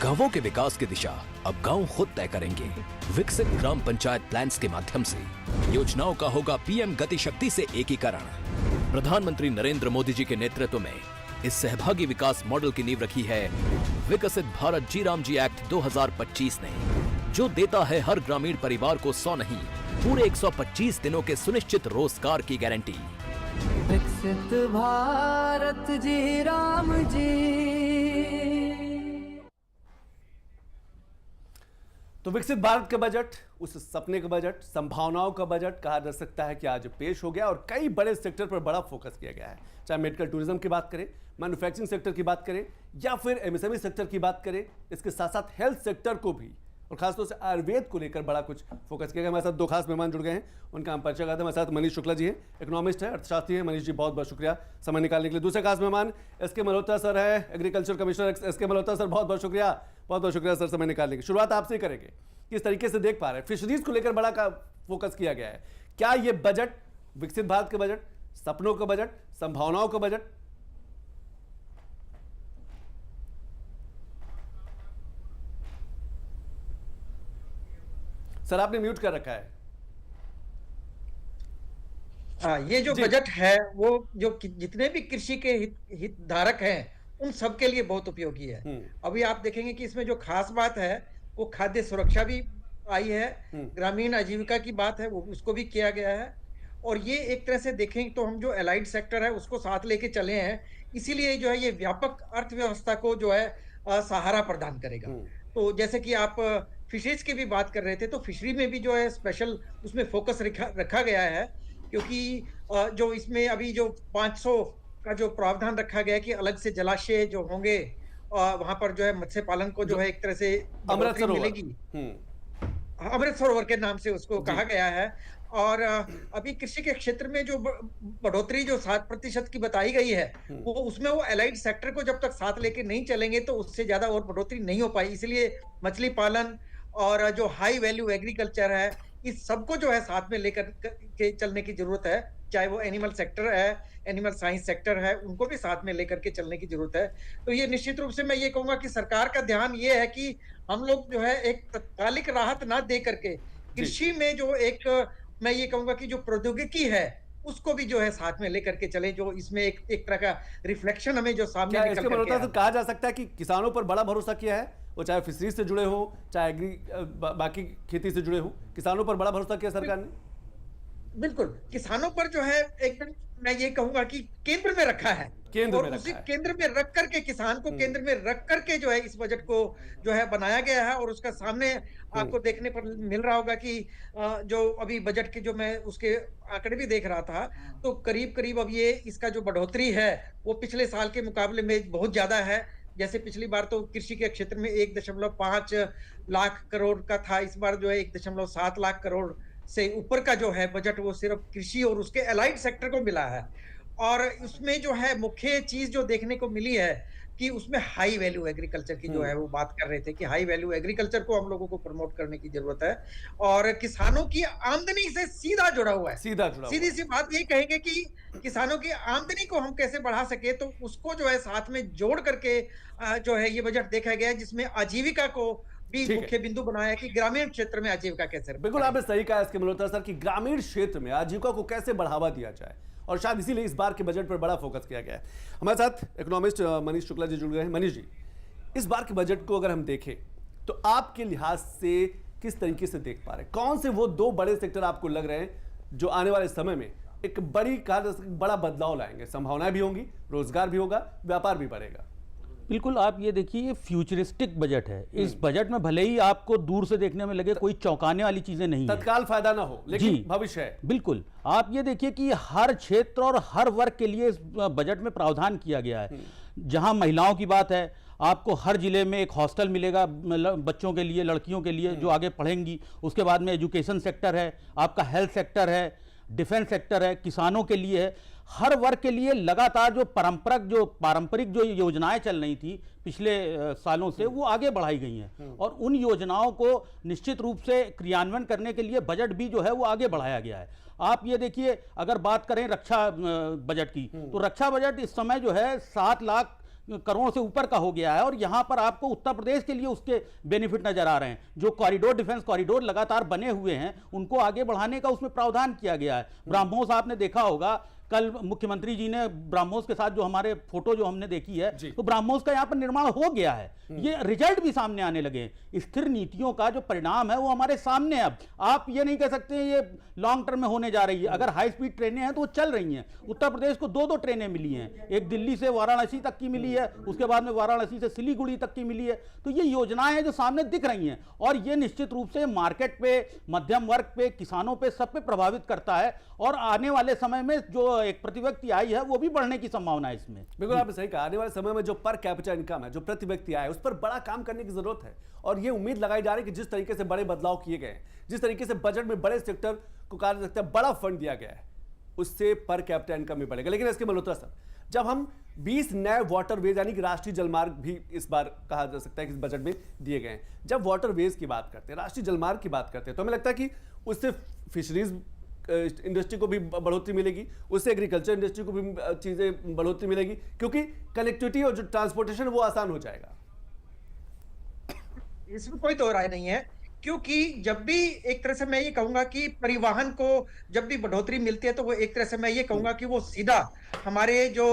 गांवों के विकास की दिशा अब गांव खुद तय करेंगे। विकसित ग्राम पंचायत प्लान्स के माध्यम से योजनाओं का होगा पीएम गति शक्ति से एकीकरण। प्रधानमंत्री नरेंद्र मोदी जी के नेतृत्व में इस सहभागी विकास मॉडल की नींव रखी है विकसित भारत जी राम जी एक्ट 2025 ने, जो देता है हर ग्रामीण परिवार को 100 नहीं पूरे 125 दिनों के सुनिश्चित रोजगार की गारंटी। विकसित भारत जी राम जी। तो विकसित भारत का बजट, उस सपने का बजट, संभावनाओं का बजट कहा जा सकता है कि आज पेश हो गया और कई बड़े सेक्टर पर बड़ा फोकस किया गया है। चाहे मेडिकल टूरिज्म की बात करें, मैन्युफैक्चरिंग सेक्टर की बात करें या फिर एमएसएमई सेक्टर की बात करें, इसके साथ साथ हेल्थ सेक्टर को भी और खासतौर से आयुर्वेद को लेकर बड़ा कुछ फोकस किया गया। हमारे साथ दो खास मेहमान जुड़ गए हैं, उनका हम परिचय करते हैं। हमारे साथ मनीष शुक्ला जी हैं, इकोनॉमिस्ट है, अर्थशास्त्री हैं। मनीष जी बहुत बहुत शुक्रिया समय निकालने के लिए। दूसरे खास मेहमान एसके मल्होत्रा सर है, agriculture commissioner SK Malhotra sir, बहुत बहुत शुक्रिया सर समय निकालने की। शुरुआत आपसे ही करेंगे, किस तरीके से देख पा रहे हैं फिशरीज को लेकर बड़ा का फोकस किया गया है। क्या ये बजट विकसित भारत का बजट, सपनों का बजट, संभावनाओं का बजट? सर आपने म्यूट कर रखा है। ये जो बजट है वो जो जितने भी कृषि के हितधारक हैं उन सब के लिए बहुत उपयोगी है। अभी आप देखेंगे कि इसमें जो खास बात है वो खाद्य सुरक्षा भी आई है, ग्रामीण आजीविका की बात है वो उसको भी किया गया है। और ये एक तरह से देखें तो हम जो एलाइड सेक्टर है उसको साथ लेके चले हैं, इसीलिए जो है ये व्यापक अर्थव्यवस्था को जो है सहारा प्रदान करेगा। तो जैसे कि आप फिशरीज की भी बात कर रहे थे, तो फिशरी में भी जो है स्पेशल उसमें फोकस रखा गया है, क्योंकि जो इसमें अभी जो 500 का जो प्रावधान रखा गया है कि अलग से जलाशय जो होंगे वहां पर जो है मत्स्य पालन को जो है एक तरह से अमृत सरोवर मिलेगी, अमृत सरोवर के नाम से उसको कहा गया है। और अभी कृषि के क्षेत्र में जो बढ़ोतरी जो 7% की बताई गई है वो उसमें वो एलाइड सेक्टर को जब तक साथ लेके नहीं चलेंगे तो उससे ज्यादा और बढ़ोतरी नहीं हो पाई। इसलिए मछली पालन और जो हाई वैल्यू एग्रीकल्चर है इस सबको जो है साथ में लेकर के चलने की जरूरत है, चाहे वो एनिमल सेक्टर है, एनिमल साइंस सेक्टर है, उनको भी साथ में लेकर के चलने की जरूरत है। तो ये निश्चित रूप से मैं ये कहूंगा कि सरकार का ध्यान ये है कि हम लोग जो है एक तत्कालिक राहत ना दे करके कृषि में जो एक मैं ये कहूंगा कि जो प्रौद्योगिकी है उसको भी जो है साथ में लेकर के चले, जो इसमें एक तरह का रिफ्लेक्शन हमें जो सामने निकल करके तो कहा जा सकता है कि किसानों पर बड़ा भरोसा किया है, वो चाहे फिशरीज से जुड़े हो चाहे बाकी खेती से जुड़े हो, किसानों पर बड़ा भरोसा किया सरकार ने। बिल्कुल, किसानों पर जो है एकदम मैं ये कहूंगा कि केंद्र में रखा है, उसी केंद्र में रख करके किसान को केंद्र में रख करके जो है इस बजट को जो है बनाया गया है। और उसका सामने आपको देखने पर मिल रहा होगा कि जो अभी बजट के जो मैं उसके आंकड़े भी देख रहा था तो करीब करीब अब ये इसका जो बढ़ोतरी है वो पिछले साल के मुकाबले में बहुत ज्यादा है। जैसे पिछली बार तो कृषि के क्षेत्र में 1.5 लाख करोड़ का था, इस बार जो है 1.7 लाख करोड़ से ऊपर का जो है बजट वो सिर्फ कृषि और उसके एलाइड सेक्टर को मिला है। और उसमें जो है मुख्य चीज जो देखने को मिली है कि उसमें हाई वैल्यू एग्रीकल्चर की जो है वो बात कर रहे थे कि हाई वैल्यू एग्रीकल्चर को हम लोगों को प्रमोट करने की जरूरत है और किसानों की आमदनी से सीधा जुड़ा हुआ है। सीधी सी बात यही कहेंगे कि किसानों की आमदनी को हम कैसे बढ़ा सके, तो उसको जो है साथ में जोड़ करके जो है ये बजट देखा गया जिसमें आजीविका को भी मुख्य बिंदु बनाया कि ग्रामीण क्षेत्र में आजीविका कैसे। बिल्कुल आपने सही कहा इसके मल्होत्रा सर कि ग्रामीण क्षेत्र में आजीविका को कैसे बढ़ावा दिया जाए और शायद इसीलिए इस बार के बजट पर बड़ा फोकस किया गया है। हमारे साथ इकोनॉमिस्ट मनीष शुक्ला जी जुड़ गए हैं। मनीष जी, इस बार के बजट को अगर हम देखें तो आपके लिहाज से किस तरीके से देख पा रहे हैं, कौन से वो दो बड़े सेक्टर आपको लग रहे हैं जो आने वाले समय में एक बड़ा बदलाव लाएंगे? संभावनाएं भी होंगी, रोजगार भी होगा, व्यापार भी बढ़ेगा। बिल्कुल, आप ये देखिए ये फ्यूचरिस्टिक बजट है। इस बजट में भले ही आपको दूर से देखने में लगे कोई चौंकाने वाली चीजें नहीं है, तत्काल फायदा ना हो लेकिन भविष्य है। बिल्कुल, आप ये देखिए कि हर क्षेत्र और हर वर्ग के लिए इस बजट में प्रावधान किया गया है। जहां महिलाओं की बात है, आपको हर जिले में एक हॉस्टल मिलेगा बच्चों के लिए, लड़कियों के लिए जो आगे पढ़ेंगी। उसके बाद में एजुकेशन सेक्टर है, आपका हेल्थ सेक्टर है, डिफेंस सेक्टर है, किसानों के लिए है। हर वर्ग के लिए लगातार जो पारंपरिक जो योजनाएं चल रही थी पिछले सालों से वो आगे बढ़ाई गई हैं और उन योजनाओं को निश्चित रूप से क्रियान्वयन करने के लिए बजट भी जो है वो आगे बढ़ाया गया है। आप ये देखिए, अगर बात करें रक्षा बजट की, तो रक्षा बजट इस समय जो है 7 लाख करोड़ से ऊपर का हो गया है, और यहां पर आपको उत्तर प्रदेश के लिए उसके बेनिफिट नजर आ रहे हैं। जो कॉरिडोर, डिफेंस कॉरिडोर लगातार बने हुए हैं, उनको आगे बढ़ाने का उसमें प्रावधान किया गया है। ब्रह्मोस आपने देखा होगा, कल मुख्यमंत्री जी ने ब्रह्मोस के साथ जो हमारे फोटो जो हमने देखी है, तो ब्रह्मोस का यहां पर निर्माण हो गया है। ये रिजल्ट भी सामने आने लगे। स्थिर नीतियों का जो परिणाम है वो हमारे सामने है। अब आप ये नहीं कह सकते ये लॉन्ग टर्म में होने जा रही है। अगर हाई स्पीड ट्रेनें हैं तो वो चल रही हैं। उत्तर प्रदेश को 2-2 ट्रेनें मिली हैं, एक दिल्ली से वाराणसी तक की मिली है, उसके बाद में वाराणसी से सिलीगुड़ी तक की मिली है। तो ये योजनाएं हैं जो सामने दिख रही हैं, और ये निश्चित रूप से मार्केट पे, मध्यम वर्ग पे, किसानों पे, सब पे प्रभावित करता है। और आने वाले समय में जो एक प्रति व्यक्ति आय है वो भी बढ़ने की संभावना है इसमें। बिल्कुल आपने सही कहा। आने वाले समय में जो पर कैपिटा इनकम है, जो प्रति व्यक्ति आय है, उस पर बड़ा काम करने की जरूरत है। और ये उम्मीद लगाई जा रही है कि जिस तरीके से बड़े बदलाव किए गए, जिस तरीके से बजट में बड़े सेक्टर को कहा जा सकता है बड़ा फंड दिया गया है, उससे पर कैपिटा इनकम भी बढ़ेगा। लेकिन इसके मल्होत्रा सर, जब हम 20 नए वाटरवेज यानी कि राष्ट्रीय जलमार्ग भी इस बार कहा जा सकता है कि इस बजट में दिए गए हैं, जब वाटरवेज की बात करते हैं, राष्ट्रीय जलमार्ग की बात करते हैं, तो हमें लगता है कि उससे फिशरीज इंडस्ट्री को भी बढ़ोतरी मिलेगी, उससे एग्रीकल्चर इंडस्ट्री को भी चीजें बढ़ोतरी मिलेगी, क्योंकि कनेक्टिविटी और जो ट्रांसपोर्टेशन वो आसान हो जाएगा। इसमें कोई दो राय नहीं है, क्योंकि जब भी एक तरह से मैं ये कहूंगा कि परिवहन को जब भी बढ़ोतरी मिलती है, तो वो एक तरह से मैं ये कहूंगा कि वो सीधा हमारे जो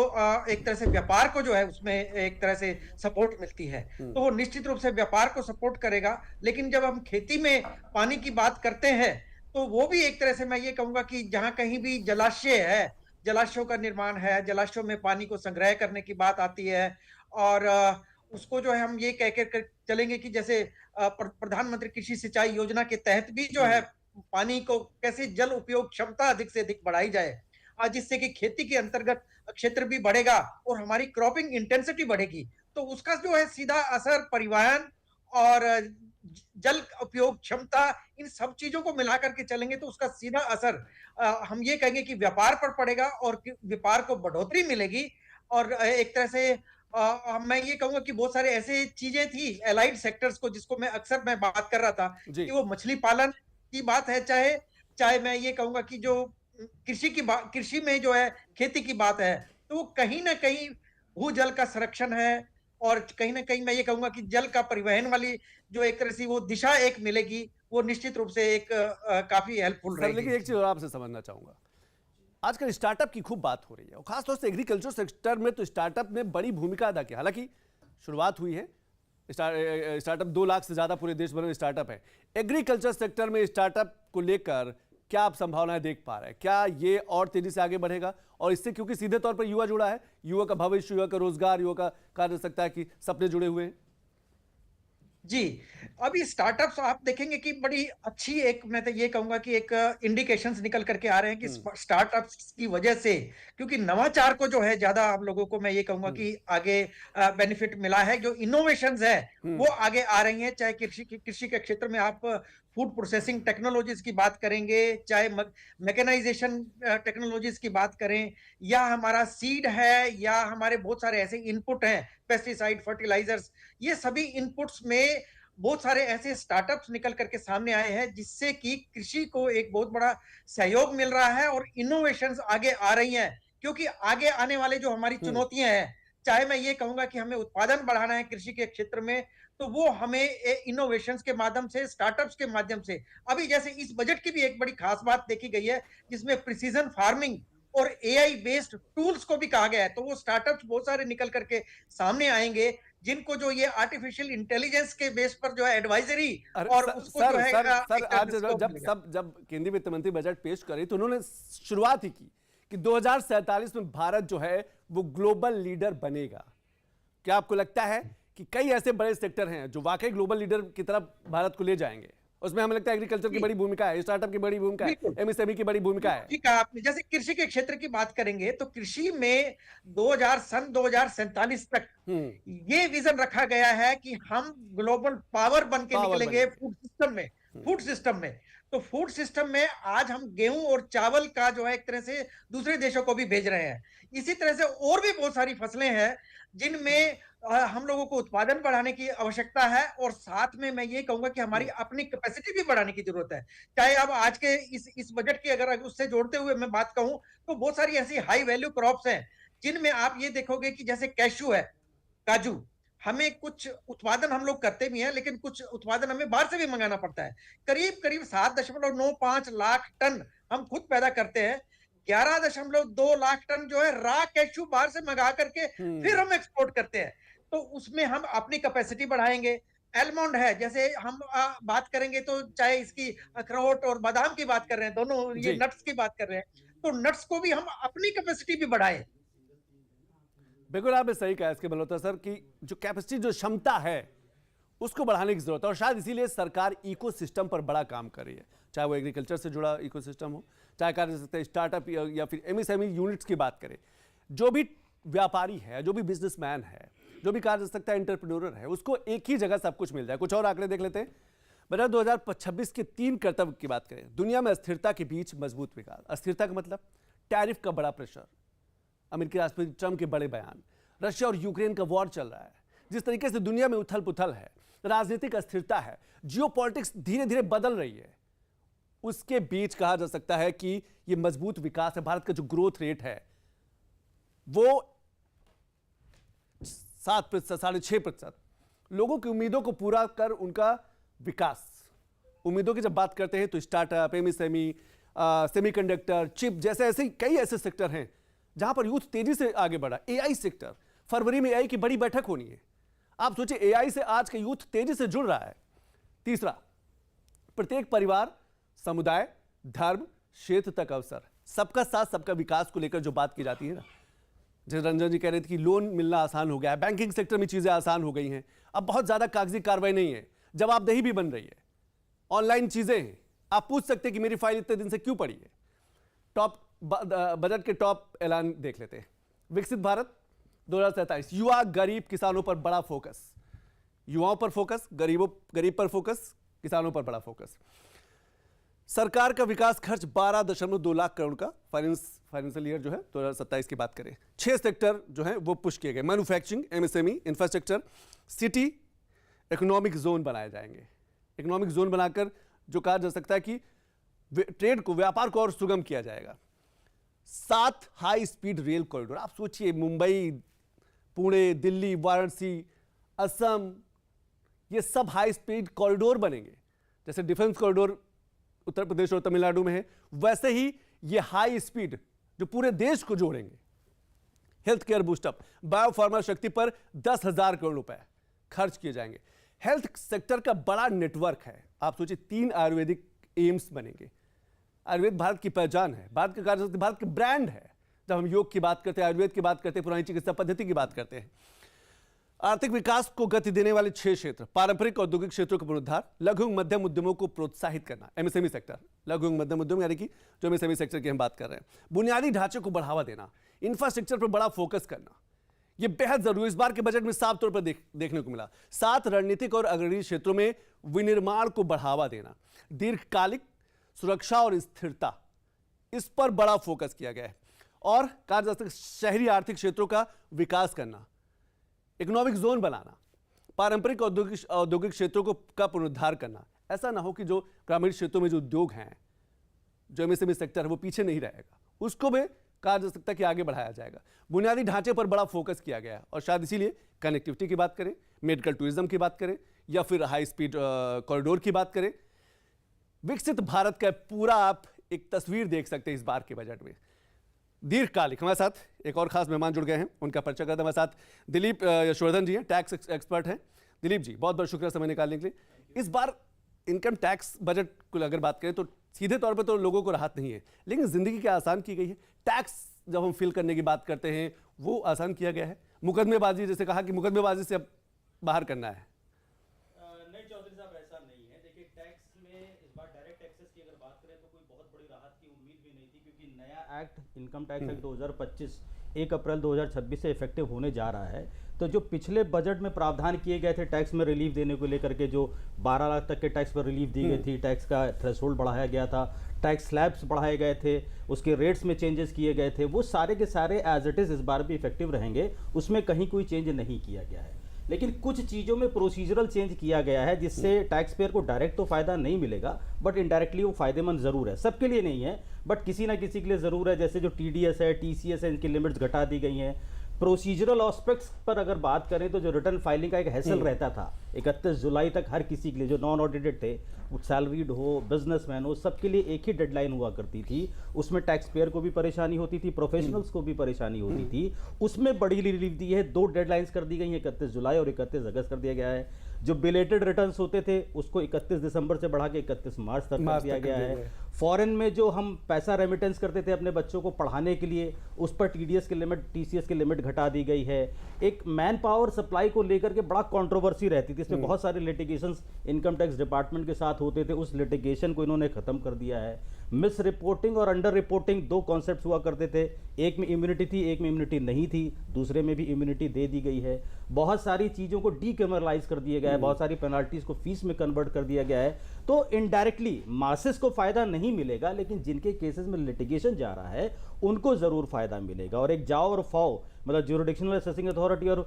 एक तरह से व्यापार को जो है उसमें एक तरह से सपोर्ट मिलती है, तो वो निश्चित रूप से व्यापार को सपोर्ट करेगा। लेकिन जब हम खेती में पानी की बात करते हैं, तो वो भी एक तरह से मैं ये कहूंगा कि जहां कहीं भी जलाशय है, जलाशयों का निर्माण है, जलाशयों में पानी को संग्रह करने की बात आती है, और उसको जो है हम ये कह कर चलेंगे कि जैसे प्रधानमंत्री कृषि सिंचाई योजना के तहत भी जो है पानी को कैसे जल उपयोग क्षमता अधिक से अधिक बढ़ाई जाए, जिससे कि खेती के अंतर्गत क्षेत्र भी बढ़ेगा और हमारी क्रॉपिंग इंटेंसिटी बढ़ेगी। तो उसका जो है सीधा असर परिवहन और जल उपयोग क्षमता, इन सब चीजों को मिलाकर के चलेंगे तो उसका सीधा असर हम ये कहेंगे कि व्यापार पर पड़ेगा और व्यापार को बढ़ोतरी मिलेगी। और एक तरह से मैं ये कहूंगा कि बहुत सारे ऐसे चीजें थी एलाइड सेक्टर्स को, जिसको मैं अक्सर बात कर रहा था कि वो मछली पालन की बात है, चाहे मैं ये कहूंगा कि जो कृषि में जो है खेती की बात है, तो वो कहीं ना कहीं भूजल का संरक्षण है, और कहीं ना कहीं मैं ये कहूंगा कि जल का परिवहन वाली जो एक तरह से वो दिशा एक मिलेगी, वो निश्चित रूप से एक काफी हेल्पफुल रहेगी। लेकिन एक चीज और आपसे समझना चाहूंगा, आजकल स्टार्टअप की खूब बात हो रही है, और खासतौर से एग्रीकल्चर सेक्टर में तो स्टार्टअप ने बड़ी भूमिका अदा की। हालांकि शुरुआत हुई है, स्टार्टअप 2 लाख से ज्यादा पूरे देश भर में स्टार्टअप है। एग्रीकल्चर सेक्टर में स्टार्टअप को लेकर क्या आप संभावनाएं देख पा रहे हैं? क्या ये और तेजी से आगे बढ़ेगा? और इससे क्योंकि सीधे तौर पर युवा जुड़ा है, युवा का भविष्य, युवा का रोजगार, युवा का कहा जा सकता है कि सपने जुड़े हुए हैं। जी, अभी स्टार्टअप्स आप देखेंगे कि बड़ी अच्छी एक, मैं तो ये कहूंगा कि एक इंडिकेशंस निकल करके आ रहे हैं कि स्टार्टअप्स की वजह से, क्योंकि नवाचार को जो है ज्यादा हम लोगों को मैं ये कहूंगा कि आगे बेनिफिट मिला है। जो इनोवेशंस है वो आगे आ रही हैं, चाहे कृषि के क्षेत्र में आप फूड प्रोसेसिंग टेक्नोलॉजीज की बात करेंगे, चाहे मैकेनाइजेशन टेक्नोलॉजीज की बात करें, या हमारा सीड है, या हमारे बहुत सारे ऐसे इनपुट हैं, पेस्टिसाइड, फर्टिलाइजर्स, ये सभी इनपुट्स में बहुत सारे ऐसे स्टार्टअप्स निकल करके सामने आए हैं, जिससे कि कृषि को एक बहुत बड़ा सहयोग मिल रहा है और इनोवेशंस आगे आ रही हैं। क्योंकि आगे आने वाले जो हमारी चुनौतियां हैं, चाहे मैं ये कहूंगा कि हमें उत्पादन बढ़ाना है कृषि के क्षेत्र में, तो वो हमें इनोवेशंस के माध्यम से, स्टार्टअप्स के माध्यम से, अभी जैसे इस बजट की भी एक बड़ी खास बात देखी गई है, जिसमें प्रिसीजन फार्मिंग और एआई बेस्ड टूल्स को भी कहा गया है। तो वो स्टार्टअप्स बहुत सारे निकल करके सामने आएंगे, जिनको जो ये आर्टिफिशियल इंटेलिजेंस के बेस पर जो है एडवाइजरी और उसको जो है आज जब केंद्रीय वित्त मंत्री बजट पेश करी, तो उन्होंने शुरुआत ही की कि 2047 में भारत जो है वो ग्लोबल लीडर बनेगा। क्या आपको लगता है कि कई ऐसे बड़े सेक्टर हैं जो वाकई ग्लोबल लीडर की तरफ भारत को ले जाएंगे? उसमें हमें लगता है एग्रीकल्चर की बड़ी भूमिका है, स्टार्टअप की बड़ी भूमिका है, एमएसएमई की बड़ी भूमिका है। ठीक है, आपने जैसे कृषि के क्षेत्र की बात करेंगे, तो कृषि में 2047 तक ये विजन रखा गया है कि हम ग्लोबल पावर बन के निकलेंगे फूड सिस्टम में। तो फूड सिस्टम में आज हम गेहूं और चावल का जो है एक तरह से दूसरे देशों को भी भेज रहे हैं। इसी तरह से और भी बहुत सारी फसलें हैं जिनमें हम लोगों को उत्पादन बढ़ाने की आवश्यकता है, और साथ में मैं ये कहूंगा कि हमारी अपनी कैपेसिटी भी बढ़ाने की जरूरत है। चाहे अब आज के इस बजट की अगर उससे जोड़ते हुए मैं बात कहूं, तो बहुत सारी ऐसी हाई वैल्यू क्रॉप्स हैं जिनमें आप ये देखोगे कि जैसे कैशू है, काजू, हमें कुछ उत्पादन हम लोग करते भी हैं, लेकिन कुछ उत्पादन हमें बाहर से भी मंगाना पड़ता है। करीब करीब 7.95 लाख टन हम खुद पैदा करते हैं। 11.2 लाख टन जो है रॉ कैश्यू बाहर से मंगा करके फिर हम एक्सपोर्ट करते हैं। तो उसमें हम अपनी कैपेसिटी बढ़ाएंगे। एलमंड है, जैसे हम बात करेंगे तो चाहे इसकी अखरोट और बादाम की बात कर रहे हैं, दोनों ये नट्स की बात कर रहे हैं, तो नट्स को भी हम अपनी कैपेसिटी भी बढ़ाएं। बिल्कुल आपने सही कहा इसके मल्होत्रा सर कि जो कैपेसिटी, जो क्षमता है उसको बढ़ाने की जरूरत है, और शायद इसीलिए सरकार इकोसिस्टम पर बड़ा काम कर रही है, चाहे वो एग्रीकल्चर से जुड़ा इकोसिस्टम हो, चाहे कहा जा सकता है स्टार्टअप या फिर एमएसएमई यूनिट्स की बात करें। जो भी व्यापारी है, जो भी बिजनेसमैन है, जो भी कहा जा सकता है एंटरप्रेन्योर है, उसको एक ही जगह सब कुछ मिल जाए। कुछ और आंकड़े देख लेते हैं। बजट 2026 के 3 कर्तव्य की बात करें। दुनिया में अस्थिरता के बीच मजबूत विकास। अस्थिरता का मतलब टैरिफ का बड़ा प्रेशर, अमेरिकी राष्ट्रपति ट्रंप के बड़े बयान, रशिया और यूक्रेन का वॉर चल रहा है, जिस तरीके से दुनिया में उथल पुथल है, राजनीतिक अस्थिरता है, जियोपॉलिटिक्स धीरे धीरे बदल रही है, उसके बीच कहा जा सकता है कि ये मजबूत विकास है। भारत का जो ग्रोथ रेट है वो 7%, 6.5%। लोगों की उम्मीदों को पूरा कर उनका विकास। उम्मीदों की जब बात करते हैं तो स्टार्टअप, एमएसएमई, सेमीकंडक्टर, चिप जैसे ऐसे कई ऐसे सेक्टर हैं जहां पर यूथ तेजी से आगे बढ़ा। एआई सेक्टर, फरवरी में एआई की बड़ी बैठक होनी है। आप सोचिए, एआई से आज का यूथ तेजी से जुड़ रहा है। तीसरा, प्रत्येक परिवार, समुदाय, धर्म, क्षेत्र तक अवसर, सबका साथ सबका विकास को लेकर जो बात की जाती है ना, जैसे रंजन जी कह रहे थे कि लोन मिलना आसान हो गया है, बैंकिंग सेक्टर में चीजें आसान हो गई हैं, अब बहुत ज्यादा कागजी कार्रवाई नहीं है, जवाबदेही भी बन रही है, ऑनलाइन चीजें हैं, आप पूछ सकते हैं कि मेरी फाइल इतने दिन से क्यों पड़ी है। टॉप बजट के टॉप ऐलान देख लेते हैं। विकसित भारत 2047, युवा, गरीब, किसानों पर बड़ा फोकस। युवाओं पर फोकस, गरीब पर फोकस, किसानों पर बड़ा फोकस। सरकार का विकास खर्च 12.2 लाख करोड़ का फाइनेंशियल ईयर जो है 2027 की बात करें। 6 सेक्टर जो है वो पुश किए गए। Manufacturing, MSME, infrastructure, city, economic zone बनाए जाएंगे। इकोनॉमिक जोन बनाकर जो कहा जा सकता है कि ट्रेड को, व्यापार को और सुगम किया जाएगा। 7 हाई स्पीड रेल कॉरिडोर। आप सोचिए, मुंबई, पुणे, दिल्ली, वाराणसी, असम, ये सब हाई स्पीड कॉरिडोर बनेंगे। जैसे डिफेंस कॉरिडोर उत्तर प्रदेश और तमिलनाडु में है, वैसे ही ये हाई स्पीड जो पूरे देश को जोड़ेंगे। हेल्थ केयर बूस्टअप, बायोफार्मा शक्ति पर 10,000 करोड़ रुपए खर्च किए जाएंगे। हेल्थ सेक्टर का बड़ा नेटवर्क है। आप सोचिए, 3 आयुर्वेदिक एम्स बनेंगे। आयुर्वेद भारत की पहचान है, भारत के कार्य, भारत के ब्रांड है। जब हम योग की बात करते हैं, आयुर्वेद की बात करते हैं, पुरानी चिकित्सा पद्धति की बात करते हैं। आर्थिक विकास को गति देने वाले 6 क्षेत्र। पारंपरिक औद्योगिक क्षेत्रों का पुनरुद्धार, लघु एवं मध्यम उद्यमों को प्रोत्साहित करना, एमएसएमई सेक्टर, लघु एवं मध्यम उद्यम यानी कि जो एमएसएमई सेक्टर की हम बात कर रहे हैं। बुनियादी ढांचे को बढ़ावा देना, इंफ्रास्ट्रक्चर पर बड़ा फोकस करना, यह बेहद जरूरी इस बार के बजट में साफ तौर पर देखने को मिला। 7 रणनीतिक और अग्रणी क्षेत्रों में विनिर्माण को बढ़ावा देना, दीर्घकालिक सुरक्षा और स्थिरता, इस पर बड़ा फोकस किया गया है। और कहा जा सकता है शहरी आर्थिक क्षेत्रों का विकास करना, इकोनॉमिक जोन बनाना, पारंपरिक औद्योगिक क्षेत्रों का पुनरुद्धार करना। ऐसा ना हो कि जो ग्रामीण क्षेत्रों में जो उद्योग हैं, जो एमएसएमई सेक्टर है, वो पीछे नहीं रहेगा, उसको भी कहा जा सकता है कि आगे बढ़ाया जाएगा। बुनियादी ढांचे पर बड़ा फोकस किया गया है, और शायद इसीलिए कनेक्टिविटी की बात करें, मेडिकल टूरिज्म की बात करें, या फिर हाई स्पीड कॉरिडोर की बात करें, विकसित भारत का पूरा आप एक तस्वीर देख सकते हैं इस बार के बजट में। दीर्घकालिक, हमारे साथ एक और खास मेहमान जुड़ गए हैं, उनका परिचय करते हैं। हमारे साथ दिलीप यशवर्धन जी हैं, टैक्स एक्सपर्ट हैं। दिलीप जी, बहुत बहुत शुक्रिया समय निकालने के लिए। इस बार इनकम टैक्स बजट को अगर बात करें तो सीधे तौर पे तो लोगों को राहत नहीं है, लेकिन जिंदगी क्या आसान की गई है। टैक्स जब हम फिल करने की बात करते हैं वो आसान किया गया है। मुकदमेबाजी, जैसे कहा कि मुकदमेबाजी से अब बाहर करना है। नहीं चौधरी साहब, ऐसा नहीं है। देखिए, टैक्स में इस बार डायरेक्ट टैक्सेस की अगर बात करें तो कोई बहुत बड़ी राहत की उम्मीद भी नहीं थी, क्योंकि नया एक्ट इनकम टैक्स एक्ट 2025 1 अप्रैल 2026 से इफेक्टिव होने जा रहा है। तो जो पिछले बजट में प्रावधान किए गए थे टैक्स में रिलीफ देने को लेकर के, जो 12 लाख तक के टैक्स पर रिलीफ दी गई थी, टैक्स का थ्रेशोल्ड बढ़ाया गया था, टैक्स स्लैब्स बढ़ाए गए थे, उसके रेट्स में चेंजेस किए गए थे, वो सारे के सारे एज इट इज़ इस बार भी इफेक्टिव रहेंगे, उसमें कहीं कोई चेंज नहीं किया गया है। लेकिन कुछ चीज़ों में प्रोसीजरल चेंज किया गया है, जिससे टैक्स पेयर को डायरेक्ट तो फ़ायदा नहीं मिलेगा, बट इनडायरेक्टली वो फ़ायदेमंद ज़रूर है। सबके लिए नहीं है, बट किसी ना किसी के लिए ज़रूर है। जैसे जो TDS है, TCS है, इनकी लिमिट्स घटा दी गई हैं। प्रोसीजरल एस्पेक्ट्स पर अगर बात करें तो जो रिटर्न फाइलिंग का एक हैसल रहता था 31 जुलाई तक हर किसी के लिए जो नॉन ऑडिटेड थे, वो सैलरीड हो, बिजनेसमैन हो, सबके लिए एक ही डेडलाइन हुआ करती थी। उसमें टैक्स पेयर को भी परेशानी होती थी, प्रोफेशनल्स को भी परेशानी होती थी। उसमें बड़ी रिलीफ दी है, 2 डेडलाइंस कर दी गई हैं, 31 जुलाई और 31 अगस्त कर दिया गया है। जो बिलेटेड रिटर्न्स होते थे उसको 31 दिसंबर से बढ़ा के 31 मार्च तक कर दिया गया है। फॉरेन में जो हम पैसा रेमिटेंस करते थे अपने बच्चों को पढ़ाने के लिए, उस पर टीडीएस की लिमिट, टीसीएस की लिमिट घटा दी गई है। एक मैन पावर सप्लाई को लेकर के बड़ा कंट्रोवर्सी रहती थी, इसमें बहुत सारे लिटिगेशंस इनकम टैक्स डिपार्टमेंट के साथ होते थे, उस लिटिगेशन को इन्होंने खत्म कर दिया है। मिस रिपोर्टिंग और अंडर रिपोर्टिंग 2 कॉन्सेप्ट हुआ करते थे, एक में इम्यूनिटी थी, एक में इम्यूनिटी नहीं थी, दूसरे में भी इम्यूनिटी दे दी गई है। बहुत सारी चीज़ों को डीक्रिमिनलाइज कर दिया गया है, बहुत सारी पेनल्टीज को फीस में कन्वर्ट कर दिया गया है। तो इनडायरेक्टली मासेस को फायदा नहीं मिलेगा, लेकिन जिनके केसेस में लिटिगेशन जा रहा है उनको जरूर फायदा मिलेगा। और एक जाओ और फाओ मतलब ज्यूरिडिक्शनल असेसिंग अथॉरिटी और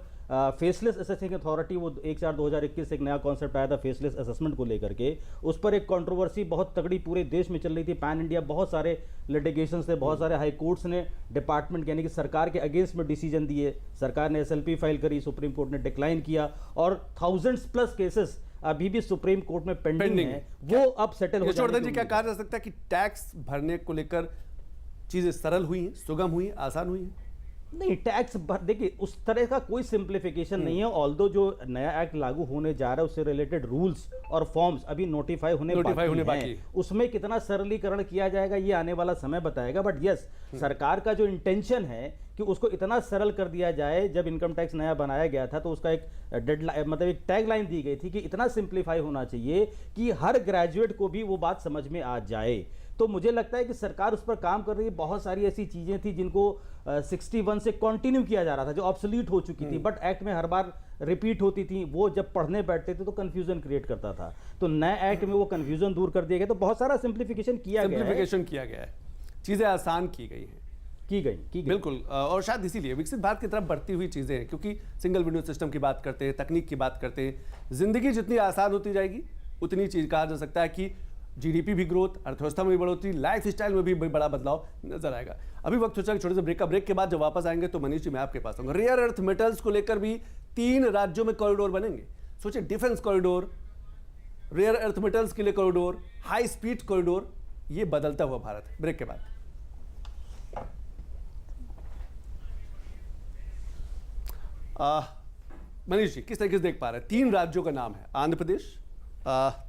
फेसलेस असेसिंग अथॉरिटी, वो 1/4/2021 से एक नया कॉन्सेप्ट आया था फेसलेस असेसमेंट को लेकर के, उस पर एक कंट्रोवर्सी बहुत तगड़ी पूरे देश में चल रही थी, पैन इंडिया बहुत सारे लिटिगेशंस थे, बहुत सारे हाई कोर्ट्स ने डिपार्टमेंट यानी कि सरकार के अगेंस्ट में डिसीजन दिए। सरकार ने एसएलपी फाइल करी, सुप्रीम कोर्ट ने डिक्लाइन किया और थाउजेंड्स प्लस केसेस अभी भी सुप्रीम कोर्ट में पेंडिंग है, वो अब सेटल हो जाएंगे। जी, क्या कहा जा सकता है कि टैक्स भरने को लेकर चीजें सरल हुई हैं, सुगम हुई, आसान हुई हैं? नहीं, टैक्स देखिए उस तरह का कोई सिंप्लीफिकेशन नहीं है। ऑल्दो जो नया एक्ट लागू होने जा रहा है उससे रिलेटेड रूल्स और फॉर्म्स अभी नोटिफाई होने बाकी हैं। उसमें कितना सरलीकरण किया जाएगा ये आने वाला समय बताएगा। बट यस, सरकार का जो इंटेंशन है कि उसको इतना सरल कर दिया जाए, जब इनकम टैक्स नया बनाया गया था तो उसका एक डेडलाइन मतलब एक टैगलाइन दी गई थी कि इतना सिंप्लीफाई होना चाहिए कि हर ग्रेजुएट को भी वो बात समझ में आ जाए। तो मुझे लगता है कि सरकार उस पर काम कर रही है। बहुत सारी ऐसी चीजें थी जिनको 61 से कंटिन्यू किया जा रहा था, जो ऑब्सोलीट हो चुकी थी, बट एक्ट में हर बार रिपीट होती थी, वो जब पढ़ने बैठते थे तो कंफ्यूजन क्रिएट करता था। तो नए एक्ट में वो कंफ्यूजन दूर कर दिया गया, तो बहुत सारा सिंप्लीफिकेशन किया गया है, चीजें आसान की गई हैं, की गई बिल्कुल। और शायद इसीलिए विकसित भारत की तरफ बढ़ती हुई चीजें हैं, क्योंकि सिंगल विंडो सिस्टम की बात करते हैं, तकनीक की बात करते हैं, जिंदगी जितनी आसान होती जाएगी उतनी चीज कहा जा सकता है कि जीडीपी भी ग्रोथ, अर्थव्यवस्था में भी बढ़ोतरी, लाइफ स्टाइल में भी बड़ा बदलाव नजर आएगा। अभी वक्त हो छोटे से ब्रेक के बाद जब वापस आएंगे तो मनीष जी मैं आपके पास आऊंगा। रेयर अर्थ मेटल्स को लेकर भी 3 राज्यों में कॉरिडोर बनेंगे। सोचिए, defence corridor, rare earth metals के लिए कॉरिडोर, हाई स्पीड कॉरिडोर, ये बदलता हुआ भारत। ब्रेक के बाद मनीष जी किस तरीके से देख पा रहे हैं? 3 राज्यों का नाम है, आंध्र प्रदेश,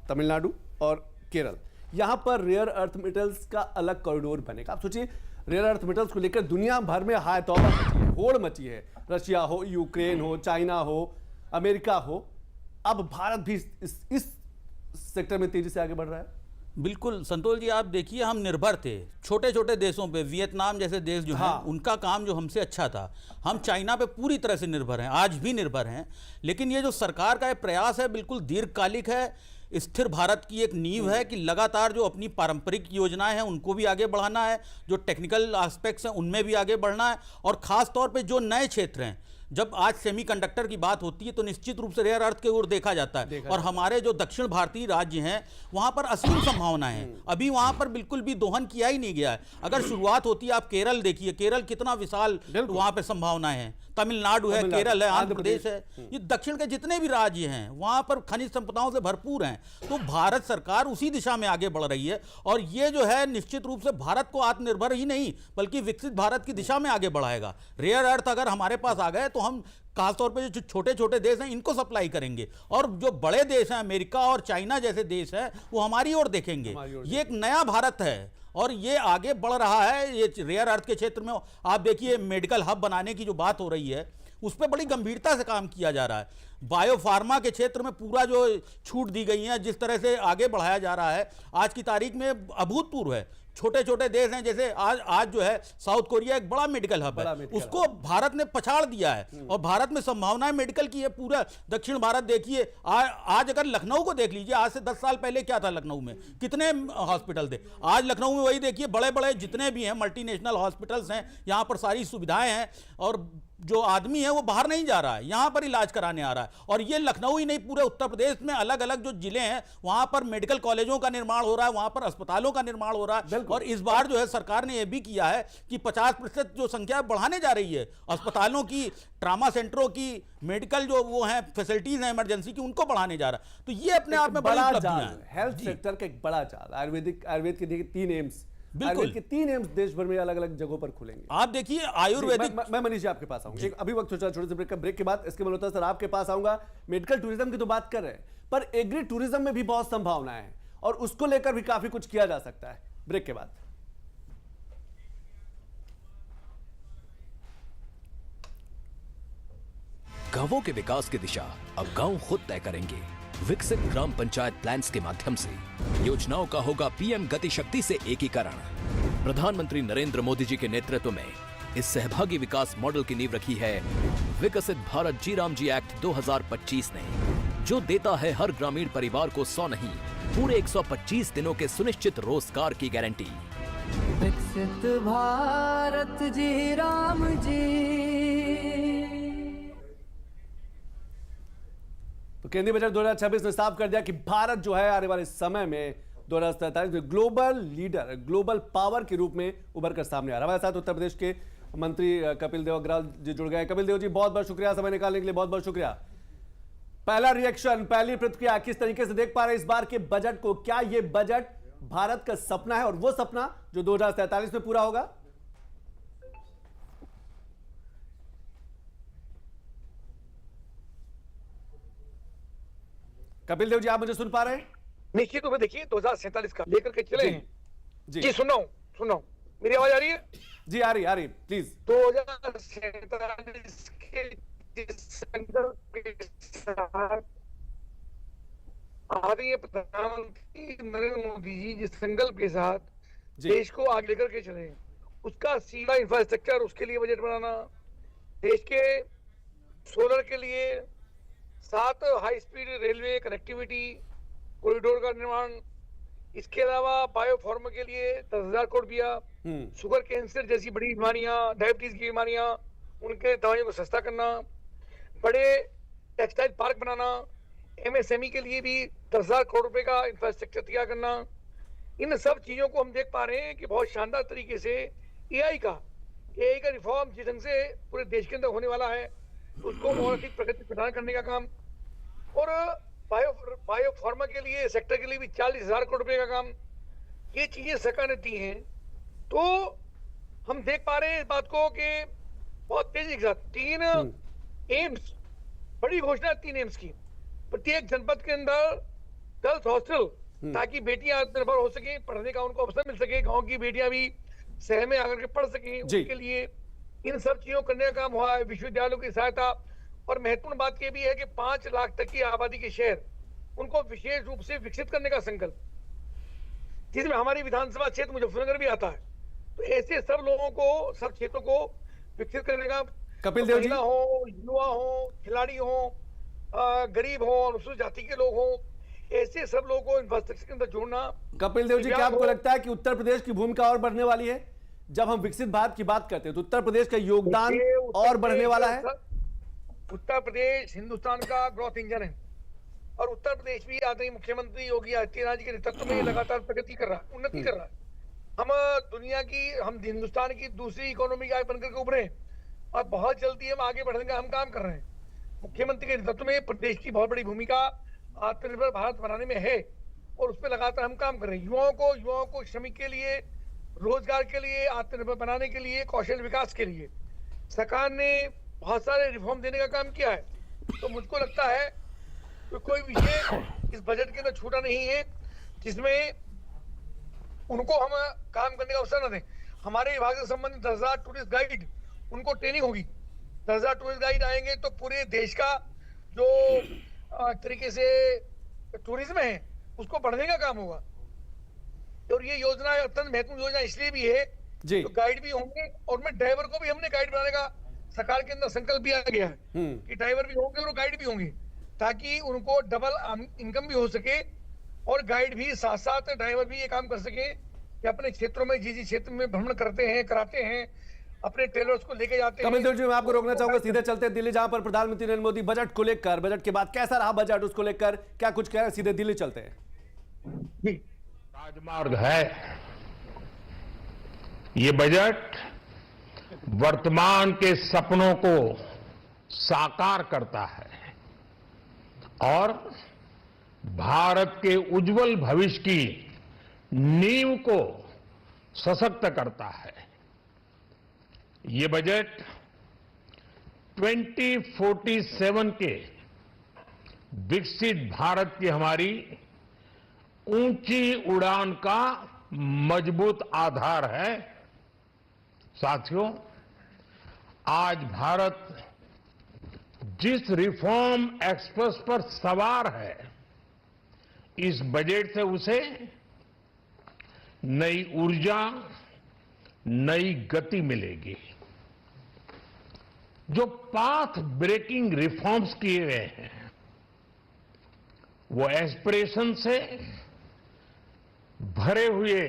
तमिलनाडु और केरल। यहां पर रेयर अर्थ मेटल्स का अलग कॉरिडोर बनेगा। आप सोचिए, रेयर अर्थ मेटल्स को लेकर दुनिया भर में हाय तौबा मची है, होड़ मची है। रशिया हो, यूक्रेन हो, चाइना हो, अमेरिका हो, अब भारत भी इस सेक्टर में तेजी से आगे बढ़ रहा है। बिल्कुल संतोष जी, आप देखिए हम निर्भर थे छोटे छोटे देशों पे, वियतनाम जैसे देश जो हैं उनका काम जो हमसे अच्छा था। हम चाइना पे पूरी तरह से निर्भर हैं, आज भी निर्भर हैं। लेकिन ये जो सरकार का प्रयास है बिल्कुल दीर्घकालिक है, स्थिर भारत की एक नींव है कि लगातार जो अपनी पारंपरिक योजनाएं हैं उनको भी आगे बढ़ाना है, जो टेक्निकल एस्पेक्ट्स हैं उनमें भी आगे बढ़ना है, और ख़ास तौर पे जो नए क्षेत्र हैं। जब आज सेमीकंडक्टर की बात होती है तो निश्चित रूप से रेयर अर्थ की ओर देखा जाता है, और हमारे जो दक्षिण भारतीय राज्य हैं वहां पर असीम संभावनाएं हैं। अभी वहां पर बिल्कुल भी दोहन किया ही नहीं गया है। अगर शुरुआत होती है, आप केरल देखिए, केरल कितना विशाल वहां पे संभावनाएं हैं, तमिलनाडु है, केरल है, आंध्र प्रदेश है, ये दक्षिण के जितने भी राज्य हैं वहां पर खनिज संपदाओं से भरपूर हैं। तो भारत सरकार उसी दिशा में आगे बढ़ रही है, और ये जो है निश्चित रूप से भारत को आत्मनिर्भर ही नहीं बल्कि विकसित भारत की दिशा में आगे बढ़ाएगा। रेयर अर्थ अगर हमारे पास आ गए तो हम खासतौर पे जो छोटे छोटे देश हैं इनको सप्लाई करेंगे, और जो बड़े देश हैं अमेरिका और चाइना जैसे देश हैं वो हमारी ओर देखेंगे। ये एक नया भारत है और ये आगे बढ़ रहा है। ये रेयर अर्थ के क्षेत्र में आप देखिए मेडिकल हब बनाने की जो बात हो रही है उस पर बड़ी गंभीरता से काम किया जा रहा है। बायोफार्मा के क्षेत्र में पूरा जो छूट दी गई है, जिस तरह से आगे बढ़ाया जा रहा है, आज की तारीख में अभूतपूर्व है। छोटे छोटे देश हैं, जैसे आज जो है साउथ कोरिया एक बड़ा मेडिकल हब है, उसको भारत ने पछाड़ दिया है, और भारत में संभावनाएं मेडिकल की है। पूरा दक्षिण भारत देखिए, आज अगर लखनऊ को देख लीजिए, आज से 10 साल पहले क्या था लखनऊ में, कितने हॉस्पिटल थे। आज लखनऊ में वही देखिए, बड़े बड़े जितने भी हैं मल्टीनेशनल हॉस्पिटल्स हैं, यहाँ पर सारी सुविधाएं हैं, और जो आदमी है वो बाहर नहीं जा रहा है, यहां पर इलाज कराने आ रहा है। और ये लखनऊ ही नहीं, पूरे उत्तर प्रदेश में अलग अलग जो जिले हैं वहां पर मेडिकल कॉलेजों का निर्माण हो रहा है, वहां पर अस्पतालों का निर्माण हो रहा है। और इस बार जो है सरकार ने यह भी किया है कि 50% जो संख्या बढ़ाने जा रही है अस्पतालों की, ट्रामा सेंटरों की, मेडिकल जो वो हैं फैसिलिटीज हैं इमरजेंसी की, उनको बढ़ाने जा रहा है। तो ये अपने आप में बड़ा उपलब्धियां हैं। हेल्थ सेक्टर का एक बड़ा जाल, आयुर्वेद के देखिए 3 एम्स, बिल्कुल के 3 एम्स देश भर में अलग अलग जगहों पर खुलेंगे। आप देखिए आयुर्वेदिक, मैं मनीष जी आपके पास आऊंगा, अभी वक्त छोटे से ब्रेक के बाद इसके मल्होत्रा सर आपके पास आऊंगा। मेडिकल टूरिज्म की तो बात कर रहे हैं, पर एग्री टूरिज्म में भी बहुत संभावनाएं हैं और उसको लेकर भी काफी कुछ किया जा सकता है। ब्रेक के बाद गांवों के विकास की दिशा अब गांव खुद तय करेंगे। विकसित ग्राम पंचायत प्लान्स के माध्यम से योजनाओं का होगा पीएम गति शक्ति से एकीकरण। प्रधानमंत्री नरेंद्र मोदी जी के नेतृत्व में इस सहभागी विकास मॉडल की नींव रखी है विकसित भारत जी राम जी एक्ट 2025 ने, जो देता है हर ग्रामीण परिवार को 100 नहीं पूरे 125 दिनों के सुनिश्चित रोजगार की गारंटी। विकसित भारत जी राम जी। तो केंद्रीय बजट 2026 ने साफ कर दिया कि भारत जो है आने वाले समय में 2047 में ग्लोबल लीडर, ग्लोबल पावर के रूप में उभर कर सामने आ रहा है। हमारे साथ उत्तर प्रदेश के मंत्री कपिल देव अग्रवाल जी जुड़ गए। कपिल देव जी बहुत बहुत शुक्रिया समय निकालने के लिए, बहुत बहुत शुक्रिया। पहला रिएक्शन, पहली प्रतिक्रिया, किस तरीके से देख पा रहे हैं इस बार के बजट को? क्या ये बजट भारत का सपना है और वो सपना जो 2047 में पूरा होगा? कपिल देव जी आप मुझे सुन पा रहे हैं? निश्चित रूप से देखिए 2047 का लेकर के चले हैं जी सुन रहा हूं मेरी आवाज आ रही है? जी आ रही प्लीज। 2047 के जिस संकल्प के साथ आदरणीय प्रधानमंत्री नरेंद्र मोदी जी जिस संकल्प के साथ देश को आगे लेकर के चले, उसका सीधा इंफ्रास्ट्रक्चर, उसके लिए बजट बनाना, देश के सोलर के लिए 7 high speed railway connectivity corridor का निर्माण, इसके अलावा बायोफार्मा के लिए 10,000 करोड़ दिया, शुगर कैंसर जैसी बड़ी बीमारियां, डायबिटीज की बीमारियां, उनके दवाइयों को सस्ता करना, बड़े टेक्सटाइल पार्क बनाना, एमएसएमई के लिए भी 10,000 करोड़ रुपए का इंफ्रास्ट्रक्चर तैयार करना। इन सब चीजों को हम देख पा रहे हैं कि बहुत शानदार तरीके से एआई का रिफॉर्म जिस ढंग से पूरे देश के अंदर होने वाला है, उसको और अधिक प्रगति प्रदान करने का काम, और बायोफार्मा के लिए सेक्टर के लिए भी 40,000 करोड़ रुपए का काम, ये चीजें सरकार ने दी हैं। तो हम देख पा रहे हैं इस बात को कि बहुत तेजी के साथ 3 एम्स, बड़ी घोषणा 3 एम्स की, प्रत्येक जनपद के अंदर गर्ल्स हॉस्टल, ताकि बेटियां आत्मनिर्भर हो सके, पढ़ने का उनको अवसर मिल सके, गांव की बेटियां भी शहर में आकर के पढ़ सकें, उनके लिए इन सब चीजों करने का काम हुआ है। विश्वविद्यालयों की सहायता, और महत्वपूर्ण बात यह भी है कि 5 लाख तक की आबादी के शहर, उनको विशेष रूप से विकसित करने का संकल्प, जिसमें हमारी विधानसभा क्षेत्र मुजफ्फरनगर भी आता है। तो ऐसे सब लोगों को, सब क्षेत्रों को विकसित करने का, कपिल देव जी, महिला हो, युवा हो, खिलाड़ी हो, गरीब हो, अनुसूचित जाति के लोग हो, ऐसे सब लोगों को इंफ्रास्ट्रक्चर के अंदर जोड़ना। कपिल देव जी, क्या आपको लगता है कि उत्तर प्रदेश की भूमिका और बढ़ने वाली है? जब हम विकसित भारत की बात करते हैं तो उत्तर प्रदेश का योगदान और बढ़ने वाला है? उत्तर प्रदेश हिंदुस्तान का ग्रोथ इंजन है, और उत्तर प्रदेश भी आदरणीय मुख्यमंत्री योगी आदित्यनाथ जी के नेतृत्व में लगातार प्रगति कर रहा है, उन्नति कर रहा है। हम हिंदुस्तान की दूसरी इकोनॉमी का बनकर के उभरे, और बहुत जल्दी हम आगे बढ़ने का हम काम कर रहे हैं। मुख्यमंत्री के नेतृत्व में प्रदेश की बहुत बड़ी भूमिका आत्मनिर्भर भारत बनाने में है, और उस पर लगातार हम काम कर रहे हैं। युवाओं को श्रमिक के लिए, रोजगार के लिए, आत्मनिर्भर बनाने के लिए, कौशल विकास के लिए सरकार ने बहुत सारे रिफॉर्म देने का काम किया है। तो मुझको लगता है कि कोई विषय इस बजट के अंदर छूटा नहीं है जिसमें उनको हम काम करने का अवसर न दें। हमारे विभाग से संबंधित 10,000 टूरिस्ट गाइड, उनको ट्रेनिंग होगी। 10,000 टूरिस्ट गाइड आएंगे तो पूरे देश का जो तरीके से टूरिज्म है उसको बढ़ने का काम होगा। और ये योजना अत्यंत महत्वपूर्ण योजना इसलिए भी है तो गाइड भी होंगे, और उनमें ड्राइवर को भी हमने गाइड बनाने का सरकार के अंदर संकल्प लिया गया है कि ड्राइवर भी होंगे और गाइड भी होंगे, ताकि उनको डबल इनकम भी हो सके, और गाइड भी साथ साथ ड्राइवर भी ये काम कर सके कि अपने क्षेत्रों में जिस क्षेत्र में भ्रमण करते हैं, कराते हैं, अपने टेलर्स को लेके जाते हैं। कपिल देव जी, मैं आपको रोकना चाहूंगा, सीधे चलते हैं दिल्ली, जहां पर प्रधानमंत्री नरेंद्र मोदी बजट को लेकर, बजट के बाद कैसा रहा बजट, उसको लेकर क्या कुछ कह रहे हैं, सीधे दिल्ली चलते हैं। राजमार्ग है ये बजट, वर्तमान के सपनों को साकार करता है और भारत के उज्जवल भविष्य की नींव को सशक्त करता है। ये बजट 2047 के विकसित भारत की हमारी ऊंची उड़ान का मजबूत आधार है। साथियों, आज भारत जिस रिफॉर्म एक्सप्रेस पर सवार है, इस बजट से उसे नई ऊर्जा, नई गति मिलेगी। जो पाथ ब्रेकिंग रिफॉर्म्स किए गए हैं, वो एस्पिरेशन से भरे हुए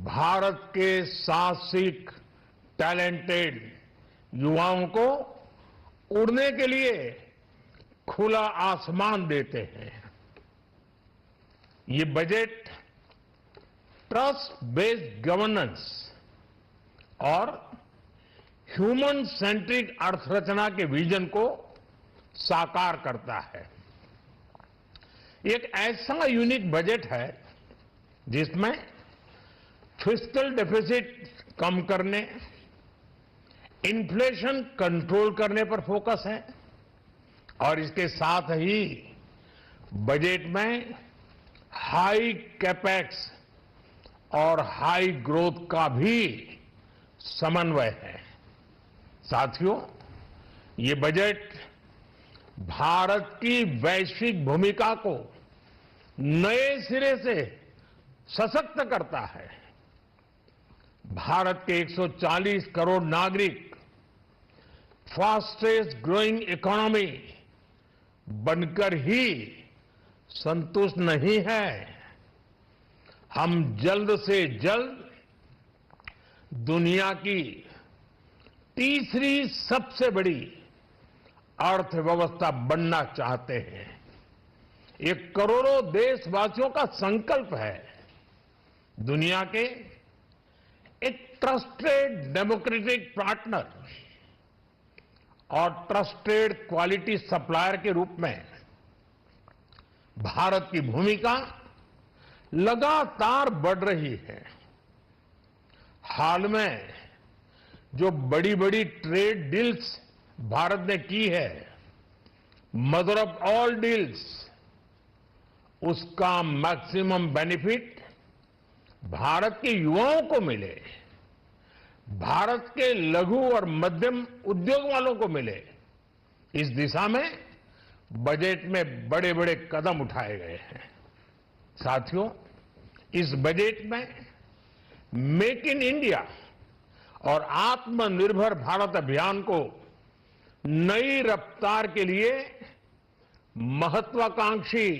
भारत के साहसिक, टैलेंटेड युवाओं को उड़ने के लिए खुला आसमान देते हैं। ये बजट ट्रस्ट बेस्ड गवर्नेंस और ह्यूमन सेंट्रिक अर्थरचना के विजन को साकार करता है। एक ऐसा यूनिक बजट है जिसमें फिस्कल डेफिसिट कम करने, इन्फ्लेशन कंट्रोल करने पर फोकस है और इसके साथ ही बजट में हाई कैपेक्स और हाई ग्रोथ का भी समन्वय है। साथियों, ये बजट भारत की वैश्विक भूमिका को नए सिरे से सशक्त करता है। भारत के 140 करोड़ नागरिक फास्टेस्ट ग्रोइंग इकोनॉमी बनकर ही संतुष्ट नहीं है। हम जल्द से जल्द दुनिया की तीसरी सबसे बड़ी अर्थव्यवस्था बनना चाहते हैं। ये करोड़ों देशवासियों का संकल्प है। दुनिया के एक ट्रस्टेड डेमोक्रेटिक पार्टनर और ट्रस्टेड क्वालिटी सप्लायर के रूप में भारत की भूमिका लगातार बढ़ रही है। हाल में जो बड़ी बड़ी ट्रेड डील्स भारत ने की है, मदर ऑफ ऑल डील्स, उसका मैक्सिमम बेनिफिट भारत के युवाओं को मिले, भारत के लघु और मध्यम उद्योग वालों को मिले। इस दिशा में बजट में बड़े बड़े कदम उठाए गए हैं। साथियों, इस बजट में मेक इन इंडिया और आत्मनिर्भर भारत अभियान को नई रफ्तार के लिए महत्वाकांक्षी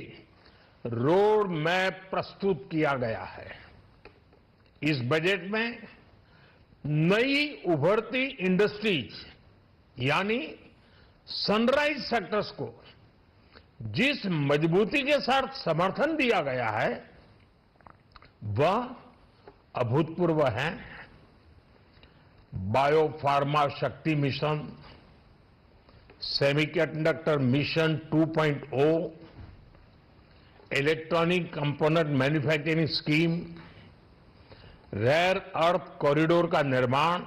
रोड मैप प्रस्तुत किया गया है। इस बजट में नई उभरती इंडस्ट्रीज यानी सनराइज सेक्टर्स को जिस मजबूती के साथ समर्थन दिया गया है, वह अभूतपूर्व है। Biopharma Shakti mission, semiconductor mission 2.0, electronic component manufacturing scheme, rare earth corridor का निर्माण,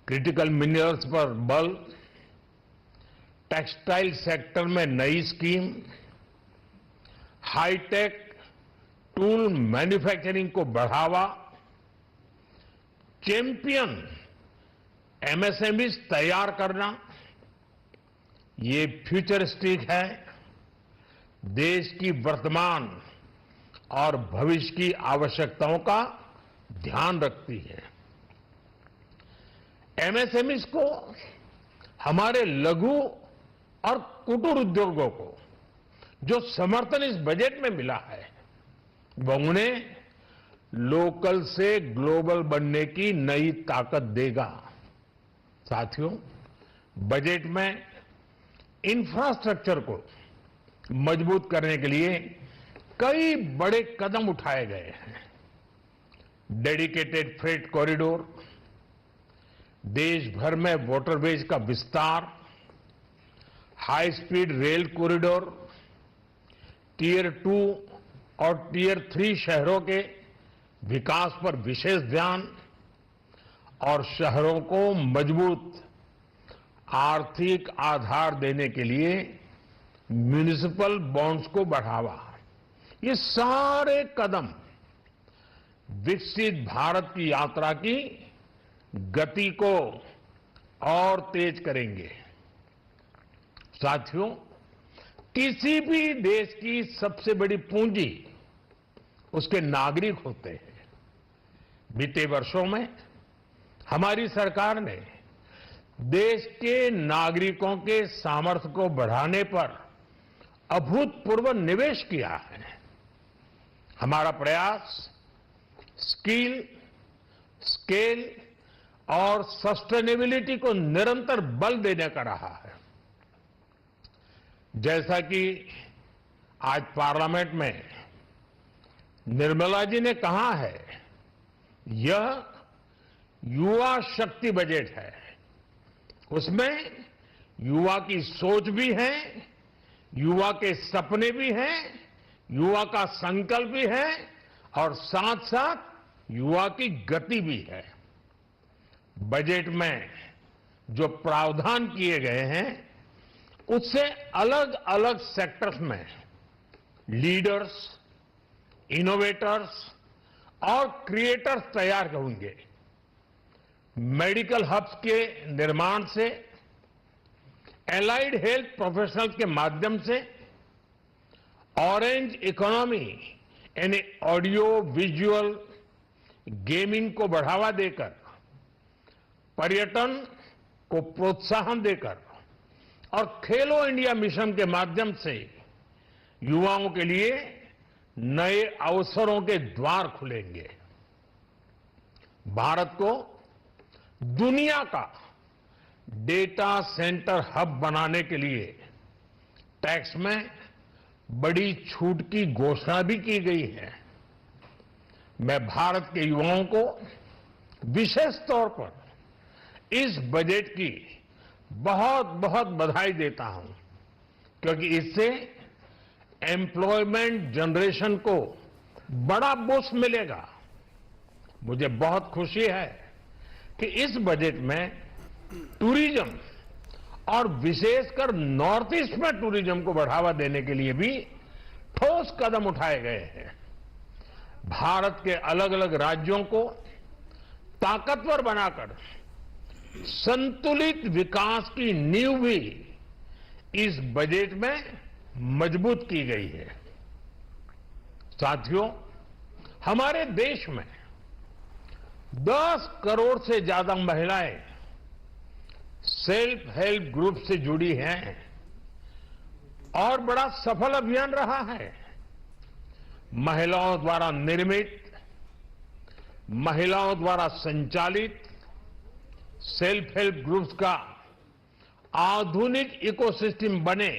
क्रिटिकल मिनरल्स पर बल, टेक्सटाइल सेक्टर में नई स्कीम, हाईटेक टूल मैन्युफैक्चरिंग को बढ़ावा, चैंपियन एमएसएमईज तैयार करना, ये फ्यूचरिस्टिक है, देश की वर्तमान और भविष्य की आवश्यकताओं का ध्यान रखती है। एमएसएमईज को, हमारे लघु और कुटीर उद्योगों को जो समर्थन इस बजट में मिला है, वह उन्हें लोकल से ग्लोबल बनने की नई ताकत देगा। साथियों, बजट में इंफ्रास्ट्रक्चर को मजबूत करने के लिए कई बड़े कदम उठाए गए हैं। डेडिकेटेड फ्रेट कॉरिडोर, देश भर में वाटरवेज का विस्तार, high speed rail corridor, tier 2 और टियर 3 शहरों के विकास पर विशेष ध्यान और शहरों को मजबूत आर्थिक आधार देने के लिए म्युनिसिपल बॉन्ड्स को बढ़ावा। ये सारे कदम विकसित भारत की यात्रा की गति को और तेज करेंगे। साथियों, किसी भी देश की सबसे बड़ी पूंजी उसके नागरिक होते हैं। बीते वर्षों में हमारी सरकार ने देश के नागरिकों के सामर्थ्य को बढ़ाने पर अभूतपूर्व निवेश किया है। हमारा प्रयास स्किल, स्केल और सस्टेनेबिलिटी को निरंतर बल देने का रहा है। जैसा कि आज पार्लियामेंट में निर्मला जी ने कहा है, यह युवा शक्ति बजट है। उसमें युवा की सोच भी है, युवा के सपने भी हैं, युवा का संकल्प भी है और साथ साथ युवा की गति भी है। बजट में जो प्रावधान किए गए हैं उससे अलग अलग सेक्टर्स में लीडर्स, इनोवेटर्स और क्रिएटर्स तैयार होंगे। मेडिकल हब्स के निर्माण से, एलाइड हेल्थ प्रोफेशनल्स के माध्यम से, ऑरेंज इकोनॉमी यानी ऑडियो विजुअल गेमिंग को बढ़ावा देकर, पर्यटन को प्रोत्साहन देकर और खेलो इंडिया मिशन के माध्यम से युवाओं के लिए नए अवसरों के द्वार खुलेंगे। भारत को दुनिया का डेटा सेंटर हब बनाने के लिए टैक्स में बड़ी छूट की घोषणा भी की गई है। मैं भारत के युवाओं को विशेष तौर पर इस बजट की बहुत बहुत बधाई देता हूं, क्योंकि इससे एम्प्लॉयमेंट जनरेशन को बड़ा बूस्ट मिलेगा। मुझे बहुत खुशी है कि इस बजट में टूरिज्म और विशेषकर नॉर्थ ईस्ट में टूरिज्म को बढ़ावा देने के लिए भी ठोस कदम उठाए गए हैं। भारत के अलग अलग राज्यों को ताकतवर बनाकर संतुलित विकास की नींव भी इस बजट में मजबूत की गई है। साथियों, हमारे देश में 10 करोड़ से ज्यादा महिलाएं सेल्फ हेल्प ग्रुप से जुड़ी हैं और बड़ा सफल अभियान रहा है। महिलाओं द्वारा निर्मित, महिलाओं द्वारा संचालित सेल्फ हेल्प ग्रुप्स का आधुनिक इकोसिस्टम बने,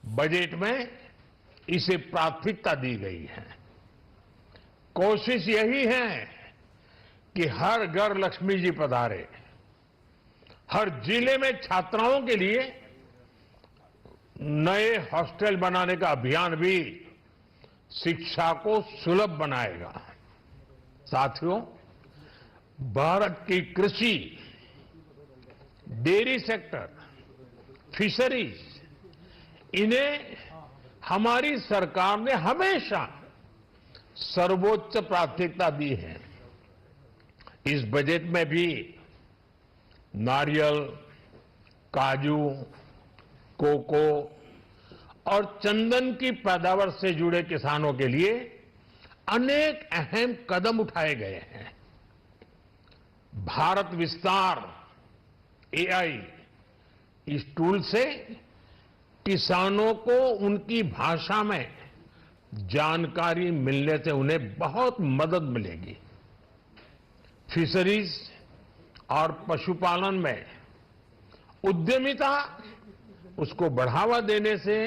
बजट में इसे प्राथमिकता दी गई है। कोशिश यही है कि हर घर लक्ष्मी जी पधारे। हर जिले में छात्राओं के लिए नए हॉस्टल बनाने का अभियान भी शिक्षा को सुलभ बनाएगा। साथियों, भारत की कृषि, डेयरी सेक्टर, फिशरीज, इन्हें हमारी सरकार ने हमेशा सर्वोच्च प्राथमिकता दी है। इस बजट में भी नारियल, काजू, कोको और चंदन की पैदावार से जुड़े किसानों के लिए अनेक अहम कदम उठाए गए हैं। भारत विस्तार एआई, इस टूल से किसानों को उनकी भाषा में जानकारी मिलने से उन्हें बहुत मदद मिलेगी। फिशरीज और पशुपालन में उद्यमिता, उसको बढ़ावा देने से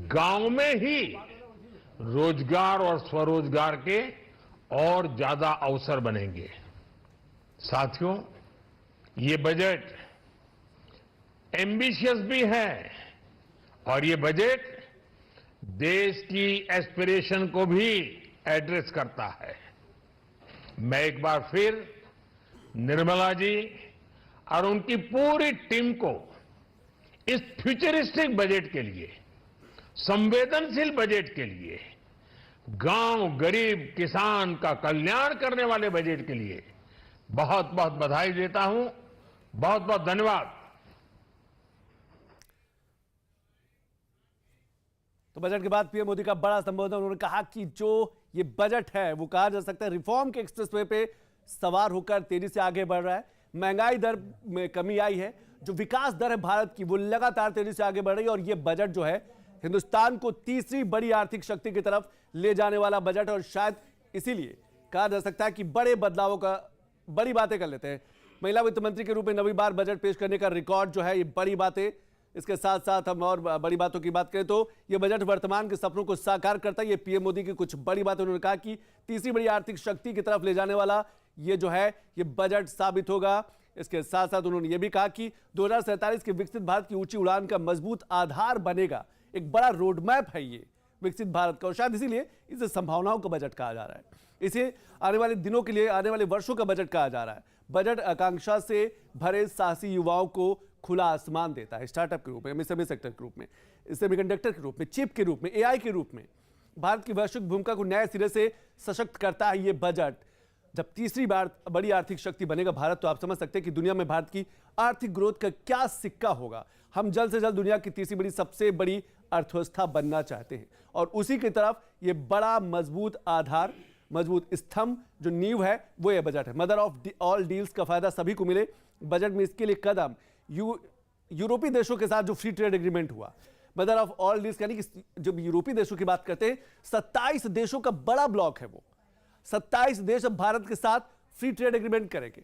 गांव में ही रोजगार और स्वरोजगार के और ज्यादा अवसर बनेंगे। साथियों, ये बजट एम्बिशियस भी है और ये बजट देश की एस्पिरेशन को भी एड्रेस करता है। मैं एक बार फिर निर्मला जी और उनकी पूरी टीम को इस फ्यूचरिस्टिक बजट के लिए, संवेदनशील बजट के लिए, गांव, गरीब, किसान का कल्याण करने वाले बजट के लिए बहुत बहुत बधाई देता हूं। बहुत बहुत धन्यवाद। तो बजट के बाद पीएम मोदी का बड़ा संबोधन, उन्होंने कहा कि जो ये बजट है वो कहा जा सकता है रिफॉर्म के एक्सप्रेसवे पे सवार होकर तेजी से आगे बढ़ रहा है। महंगाई दर में कमी आई है, जो विकास दर है भारत की वो लगातार तेजी से आगे बढ़ रही है और ये बजट जो है हिंदुस्तान को तीसरी बड़ी आर्थिक शक्ति की तरफ ले जाने वाला बजट, और शायद इसीलिए कहा जा सकता है कि बड़े बदलावों का बड़ी बातें कर लेते हैं। महिला वित्त मंत्री के रूप में 9वीं बार बजट पेश करने का रिकॉर्ड जो है, ये बड़ी बातें। इसके साथ साथ हम और बड़ी बातों की बात करें तो ये बजट वर्तमान के सपनों को साकार करता है। ये पीएम मोदी की कुछ बड़ी बातें, उन्होंने कहा कि तीसरी बड़ी आर्थिक शक्ति की तरफ ले जाने वाला ये जो है ये बजट साबित होगा। इसके साथ साथ उन्होंने ये भी कहा कि 2047 के विकसित भारत की ऊंची उड़ान का मजबूत आधार बनेगा। एक बड़ा रोड मैप है ये विकसित भारत का, और शायद इसीलिए इसे संभावनाओं का बजट कहा जा रहा है। इसे आने वाले दिनों के लिए, आने वाले वर्षों का बजट कहा जा रहा है। बजट आकांक्षा से भरे साहसी युवाओं को खुला आसमान देता है, स्टार्टअप के रूप में, एमएसएमई सेक्टर के रूप में, सेमीकंडक्टर के रूप में, चिप के रूप में, एआई के रूप में भारत की वैश्विक भूमिका को नए सिरे से सशक्त करता है ये बजट। जब तीसरी बार बड़ी आर्थिक शक्ति बनेगा भारत, तो आप समझ सकते हैं कि दुनिया में भारत की आर्थिक ग्रोथ का क्या सिक्का होगा। हम जल्द से जल्द दुनिया की तीसरी बड़ी, सबसे बड़ी अर्थव्यवस्था बनना चाहते हैं और उसी की तरफ ये बड़ा मजबूत आधार, मजबूत स्तंभ जो नींव है वो ये बजट है। मदर ऑफ ऑल डील्स का फायदा सभी को मिले, बजट में इसके लिए कदम यूरोपीय देशों के साथ जो फ्री ट्रेड एग्रीमेंट हुआ, मदर ऑफ ऑल डील्स यानी कि जब यूरोपीय देशों की बात करते हैं 27 देशों का बड़ा ब्लॉक है वो, 27 देश अब भारत के साथ फ्री ट्रेड एग्रीमेंट करेंगे।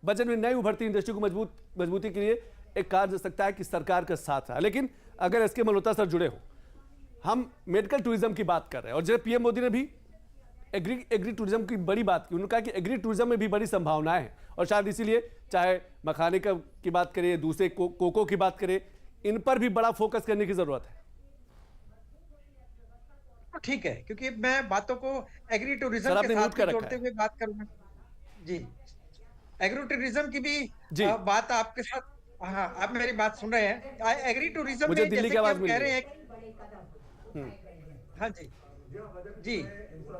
बजट में नई उभरती इंडस्ट्री को मजबूती के लिए एक कहा जा सकता है कि सरकार का साथ है। लेकिन अगर इसके मल्होत्रा सर जुड़े हो, हम मेडिकल टूरिज्म की बात कर रहे हैं और जब पीएम मोदी ने भी एग्री टूरिज्म की बड़ी बात की, उन्होंने कहा कि एग्री टूरिज्म में भी बड़ी संभावनाएं हैं और शायद इसीलिए चाहे मखाने की बात करें, दूसरे कोको की बात करें, इन पर भी बड़ा फोकस करने की जरूरत है। ठीक है, क्योंकि मैं बातों को एग्री टूरिज्म के साथ जोड़ते हुए बात करूंगा। जी, एग्री टूरिज्म की भी बात आपके साथ, हाँ आप मेरी बात सुन रहे हैं। एग्री टूरिज्म में दिल्ली की आवाज कह रहे हैं, हाँ जी जी,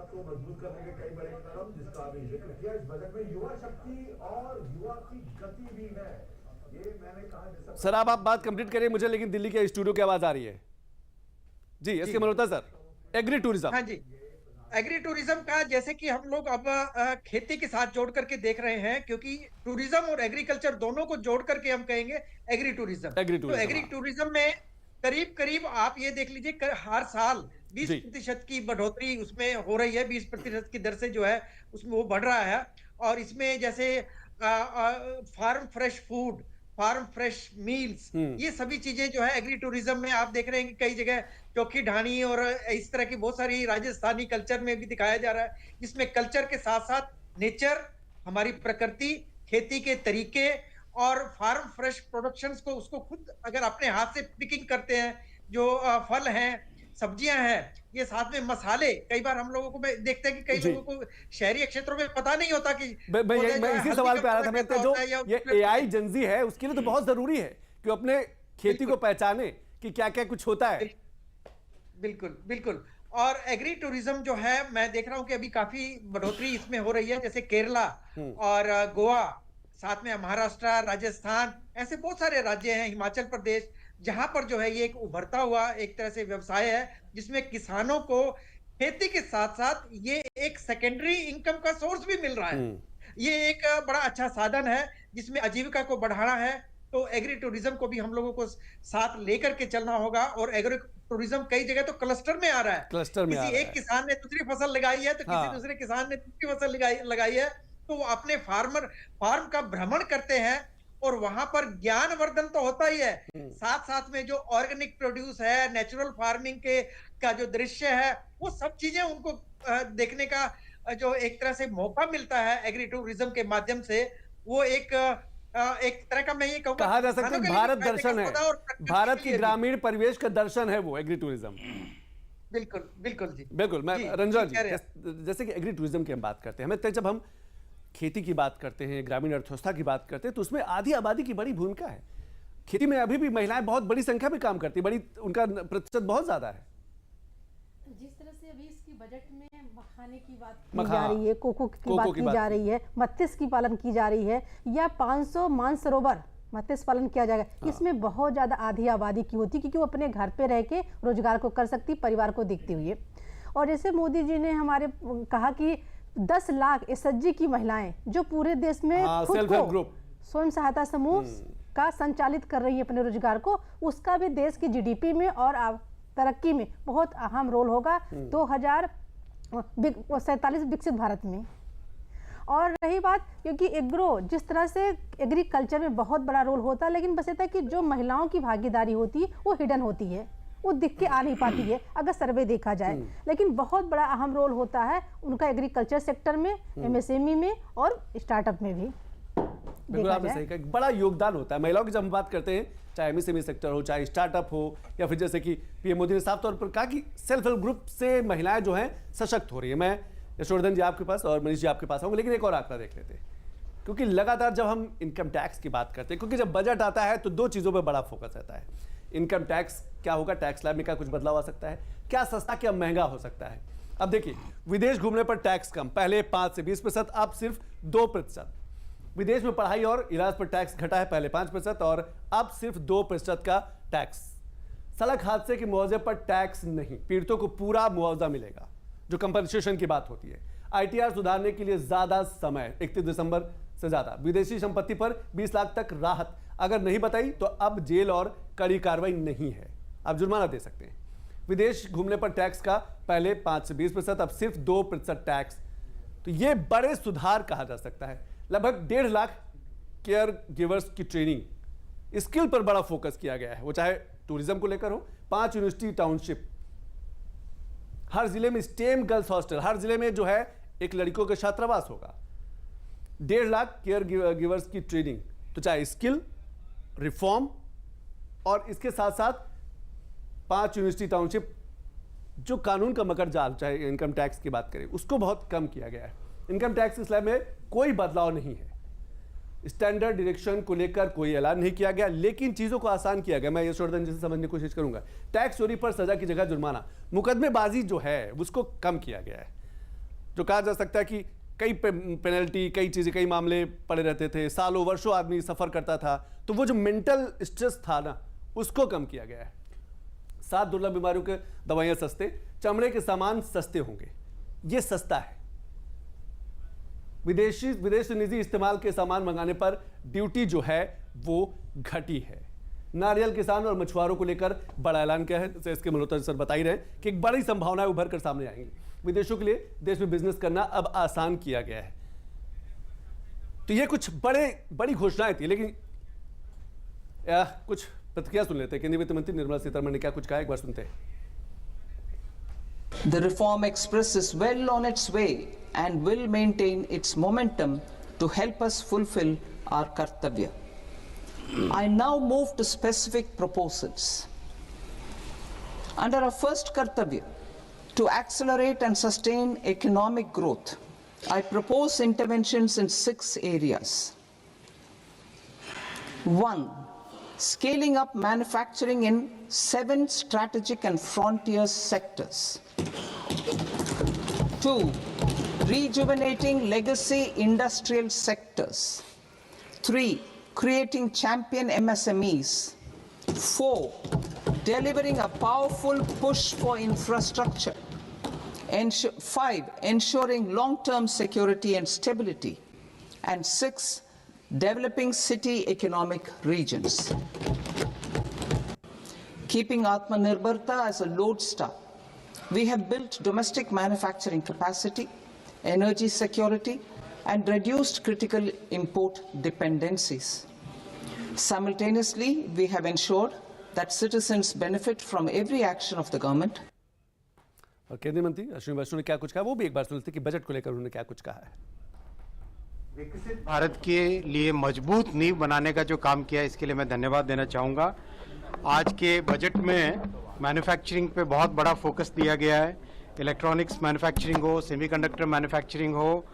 को मजबूत करने के कई बड़े कदम जिसका अभी जिक्र किया इस बजट में युवा शक्ति और युवा की गति भी है। ये मैंने कहा सर आप बात कंप्लीट करिए मुझे, लेकिन दिल्ली के स्टूडियो की आवाज आ रही है जी। इसके मल्होत्रा सर, एग्री टूरिज्म। हाँ जी, एग्री टूरिज्म का जैसे कि हम लोग अब खेती के साथ जोड़ करके देख रहे हैं, क्योंकि टूरिज्म और एग्रीकल्चर दोनों को जोड़ करके हम कहेंगे एग्री टूरिज्म। तो एग्री टूरिज्म में करीब करीब आप ये देख लीजिए हर साल 20% की बढ़ोतरी उसमें हो रही है, 20% की दर से जो है उसमें वो बढ़ रहा है। और इसमें जैसे farm fresh food, farm fresh meals, ये सभी चीजें जो है एग्री टूरिज्म में आप देख रहे हैं कि कई जगह चौकी ढाणी और इस तरह की बहुत सारी राजस्थानी कल्चर में भी दिखाया जा रहा है, जिसमें कल्चर के साथ साथ नेचर, हमारी प्रकृति, खेती के तरीके और फार्म फ्रेश प्रोडक्शंस को उसको खुद अगर अपने हाथ से पिकिंग करते हैं, जो फल हैं, सब्जियां हैं, ये साथ में मसाले, कई बार हम लोगों को देखते हैं कि कई लोगों को शहरी क्षेत्रों में पता नहीं होता कि मैं इसी सवाल पे आ रहा था, जो ये एआई जनजी है उसके लिए तो बहुत जरूरी है कि अपने खेती को पहचाने कि क्या क्या कुछ होता है। बिल्कुल बिल्कुल। और एग्री टूरिज्म जो है मैं देख रहा हूं कि अभी काफी बढ़ोतरी इसमें हो रही है, जैसे केरला और गोवा, साथ में महाराष्ट्र, राजस्थान, ऐसे बहुत सारे राज्य हैं, हिमाचल प्रदेश, जहां पर जो है ये एक उभरता हुआ एक तरह से व्यवसाय है, जिसमें किसानों को खेती के साथ साथ ये एक सेकेंडरी इनकम का सोर्स भी मिल रहा है। ये एक बड़ा अच्छा साधन है जिसमें आजीविका को बढ़ाना है। तो एग्री टूरिज्म को भी हम लोगों को साथ लेकर के चलना होगा। और एग्री टूरिज्म कई जगह तो क्लस्टर में आ रहा है, क्लस्टर में किसी एक किसान ने दूसरी फसल लगाई है तो किसी दूसरे किसान ने तीसरी फसल लगाई है, तो वो अपने फार्म का भ्रमण करते हैं और वहां पर ज्ञानवर्धन तो होता ही है, साथ साथ में जो ऑर्गेनिक प्रोड्यूस है, नेचुरल फार्मिंग का जो दृश्य है, वो सब चीजें उनको देखने का जो एक तरह से मौका मिलता है एग्री टूरिज्म के माध्यम से, वो एक तरह का मैं ये कहूंगा कहा जा सकता है भारत दर्शन है, भारत की ग्रामीण परिवेश का दर्शन है वो एग्री टूरिज्म। बिल्कुल बिल्कुल जी, बिल्कुल। मैं रंजन जी, जैसे कि एग्री टूरिज्म की हम बात करते हैं, जब हम खेती की बात करते हैं, ग्रामीण अर्थव्यवस्था की बात करते हैं, तो उसमें आधी आबादी की बड़ी भूमिका है। खेती में अभी भी महिलाएं बहुत बड़ी संख्या में काम करती है, उनका प्रतिशत बहुत ज्यादा है। जिस तरह से अभी इसकी बजट में मखाने की बात की जा रही है, कोको की बात की जा रही है, मत्स्य की पालन की जा रही है, या 500 मानसरोवर मत्स्य पालन किया जाएगा, इसमें बहुत ज्यादा आधी आबादी की होती है, क्योंकि वो अपने घर पे रह के रोजगार को कर सकती, परिवार को देखते हुए। और जैसे मोदी जी ने हमारे कहा कि 10 लाख एसएचजी की महिलाएं जो पूरे देश में खुद को स्वयं सहायता समूह का संचालित कर रही है अपने रोजगार को, उसका भी देश की जीडीपी में और तरक्की में बहुत अहम रोल होगा 2047 विकसित भारत में। और रही बात, क्योंकि एग्रो जिस तरह से एग्रीकल्चर में बहुत बड़ा रोल होता है, लेकिन बस ये था कि जो महिलाओं की भागीदारी होती है वो हिडन होती है, वो दिख के आ नहीं पाती है अगर सर्वे देखा जाए, लेकिन बहुत बड़ा अहम रोल होता है उनका एग्रीकल्चर सेक्टर में, एमएसएमई में और स्टार्टअप में भी। बिल्कुल आपने सही कहा, बड़ा योगदान होता है महिलाओं की। जब हम बात करते हैं, चाहे एमएसएमई सेक्टर हो, चाहे स्टार्टअप हो, या फिर जैसे कि पीएम मोदी ने साफ तौर पर कहा कि सेल्फ हेल्प ग्रुप से महिलाएं जो हैं सशक्त हो रही है। मैं यशवर्धन जी आपके पास और मनीष जी आपके पास आऊंगा, लेकिन एक और आंकड़ा देख लेते हैं, क्योंकि लगातार जब हम इनकम टैक्स की बात करते हैं, क्योंकि जब बजट आता है तो दो चीज़ों पर बड़ा फोकस रहता है। इनकम टैक्स क्या होगा, टैक्स स्लैब में क्या कुछ बदलाव आ सकता है, क्या सस्ता क्या महंगा हो सकता है। अब देखिए, विदेश घूमने पर टैक्स कम, पहले 5 से 20%, अब सिर्फ 2%। विदेश में पढ़ाई और इलाज पर टैक्स घटा है, पहले 5% और अब सिर्फ 2% का टैक्स। सड़क हादसे के मुआवजे पर टैक्स नहीं, पीड़ितों को पूरा मुआवजा मिलेगा, जो कंपनसेशन की बात होती है। आईटीआर सुधारने के लिए ज्यादा समय, 31 दिसंबर से ज्यादा। विदेशी संपत्ति पर 20 लाख तक राहत, अगर नहीं बताई तो अब जेल और कड़ी कार्रवाई नहीं है, आप जुर्माना दे सकते हैं। विदेश घूमने पर टैक्स का पहले 5 से 20%, अब सिर्फ 2% टैक्स। तो ये बड़े सुधार कहा जा सकता है। लगभग 1.5 लाख केयर गिवर्स की ट्रेनिंग, स्किल पर बड़ा फोकस किया गया है, वो चाहे टूरिज्म को लेकर हो। 5 यूनिवर्सिटी टाउनशिप, हर जिले में स्टेम गर्ल्स हॉस्टल, हर जिले में जो है एक लड़कियों का छात्रावास होगा। 1.5 लाख केयर गिवर्स की ट्रेनिंग, तो चाहे स्किल, रिफॉर्म और इसके साथ साथ 5 यूनिवर्सिटी टाउनशिप, जो कानून का मकर जाल, चाहे इनकम टैक्स की बात करें, उसको बहुत कम किया गया है। इनकम टैक्स स्लैब में कोई बदलाव नहीं है, स्टैंडर्ड डायरेक्शन को लेकर कोई ऐलान नहीं किया गया, लेकिन चीजों को आसान किया गया। मैं यशवर्धन जी से समझने की कोशिश करूंगा। टैक्स चोरी पर सजा की जगह जुर्माना, मुकदमेबाजी जो है उसको कम किया गया है, जो कहा जा सकता है कि कई पेनल्टी, कई चीजें, कई मामले पड़े रहते थे, सालों वर्षों आदमी सफर करता था, तो वो जो मेंटल स्ट्रेस था ना, उसको कम किया गया है। 7 दुर्लभ बीमारियों के दवाइयां सस्ते, चमड़े के सामान सस्ते होंगे, ये सस्ता है। विदेश से निजी इस्तेमाल के सामान मंगाने पर ड्यूटी जो है वो घटी है। नारियल किसान और मछुआरों को लेकर बड़ा ऐलान किया है, जैसे इसके मल्होत्रा सर बता ही रहे कि एक बड़ी संभावनाएं उभर कर सामने आएंगी। विदेशों के लिए देश में बिजनेस करना अब आसान किया गया है। तो ये कुछ बड़ी घोषणाएं थी, लेकिन कुछ प्रतिक्रिया सुन लेते हैं। केंद्रीय वित्त मंत्री निर्मला सीतारमण ने क्या कुछ कहा, एक बार सुनते हैं। The Reform Express is well on its way and will maintain its momentum to help us fulfill our kartavya. I now move to specific proposals. Under our first kartavya, to accelerate and sustain economic growth, I propose interventions in 6 areas. 1. Scaling up manufacturing in 7 strategic and frontier sectors. 2. Rejuvenating legacy industrial sectors. 3. Creating champion MSMEs. 4. Delivering a powerful push for infrastructure. 5. Ensuring long-term security and stability. And 6. developing city economic regions, keeping Atmanirbharta as a lodestar. We have built domestic manufacturing capacity, energy security, and reduced critical import dependencies. Simultaneously, we have ensured that citizens benefit from every action of the government. और केंद्रीय मंत्री अश्विनी वैष्णव ने क्या कुछ कहा, वो भी एक बार सुन लेते हैं कि बजट को लेकर उन्होंने क्या कुछ कहा है। विकसित भारत के लिए मजबूत नींव बनाने का जो काम किया है, इसके लिए मैं धन्यवाद देना चाहूँगा। आज के बजट में मैन्युफैक्चरिंग पे बहुत बड़ा फोकस दिया गया है। इलेक्ट्रॉनिक्स मैन्युफैक्चरिंग हो, सेमीकंडक्टर मैन्युफैक्चरिंग हो,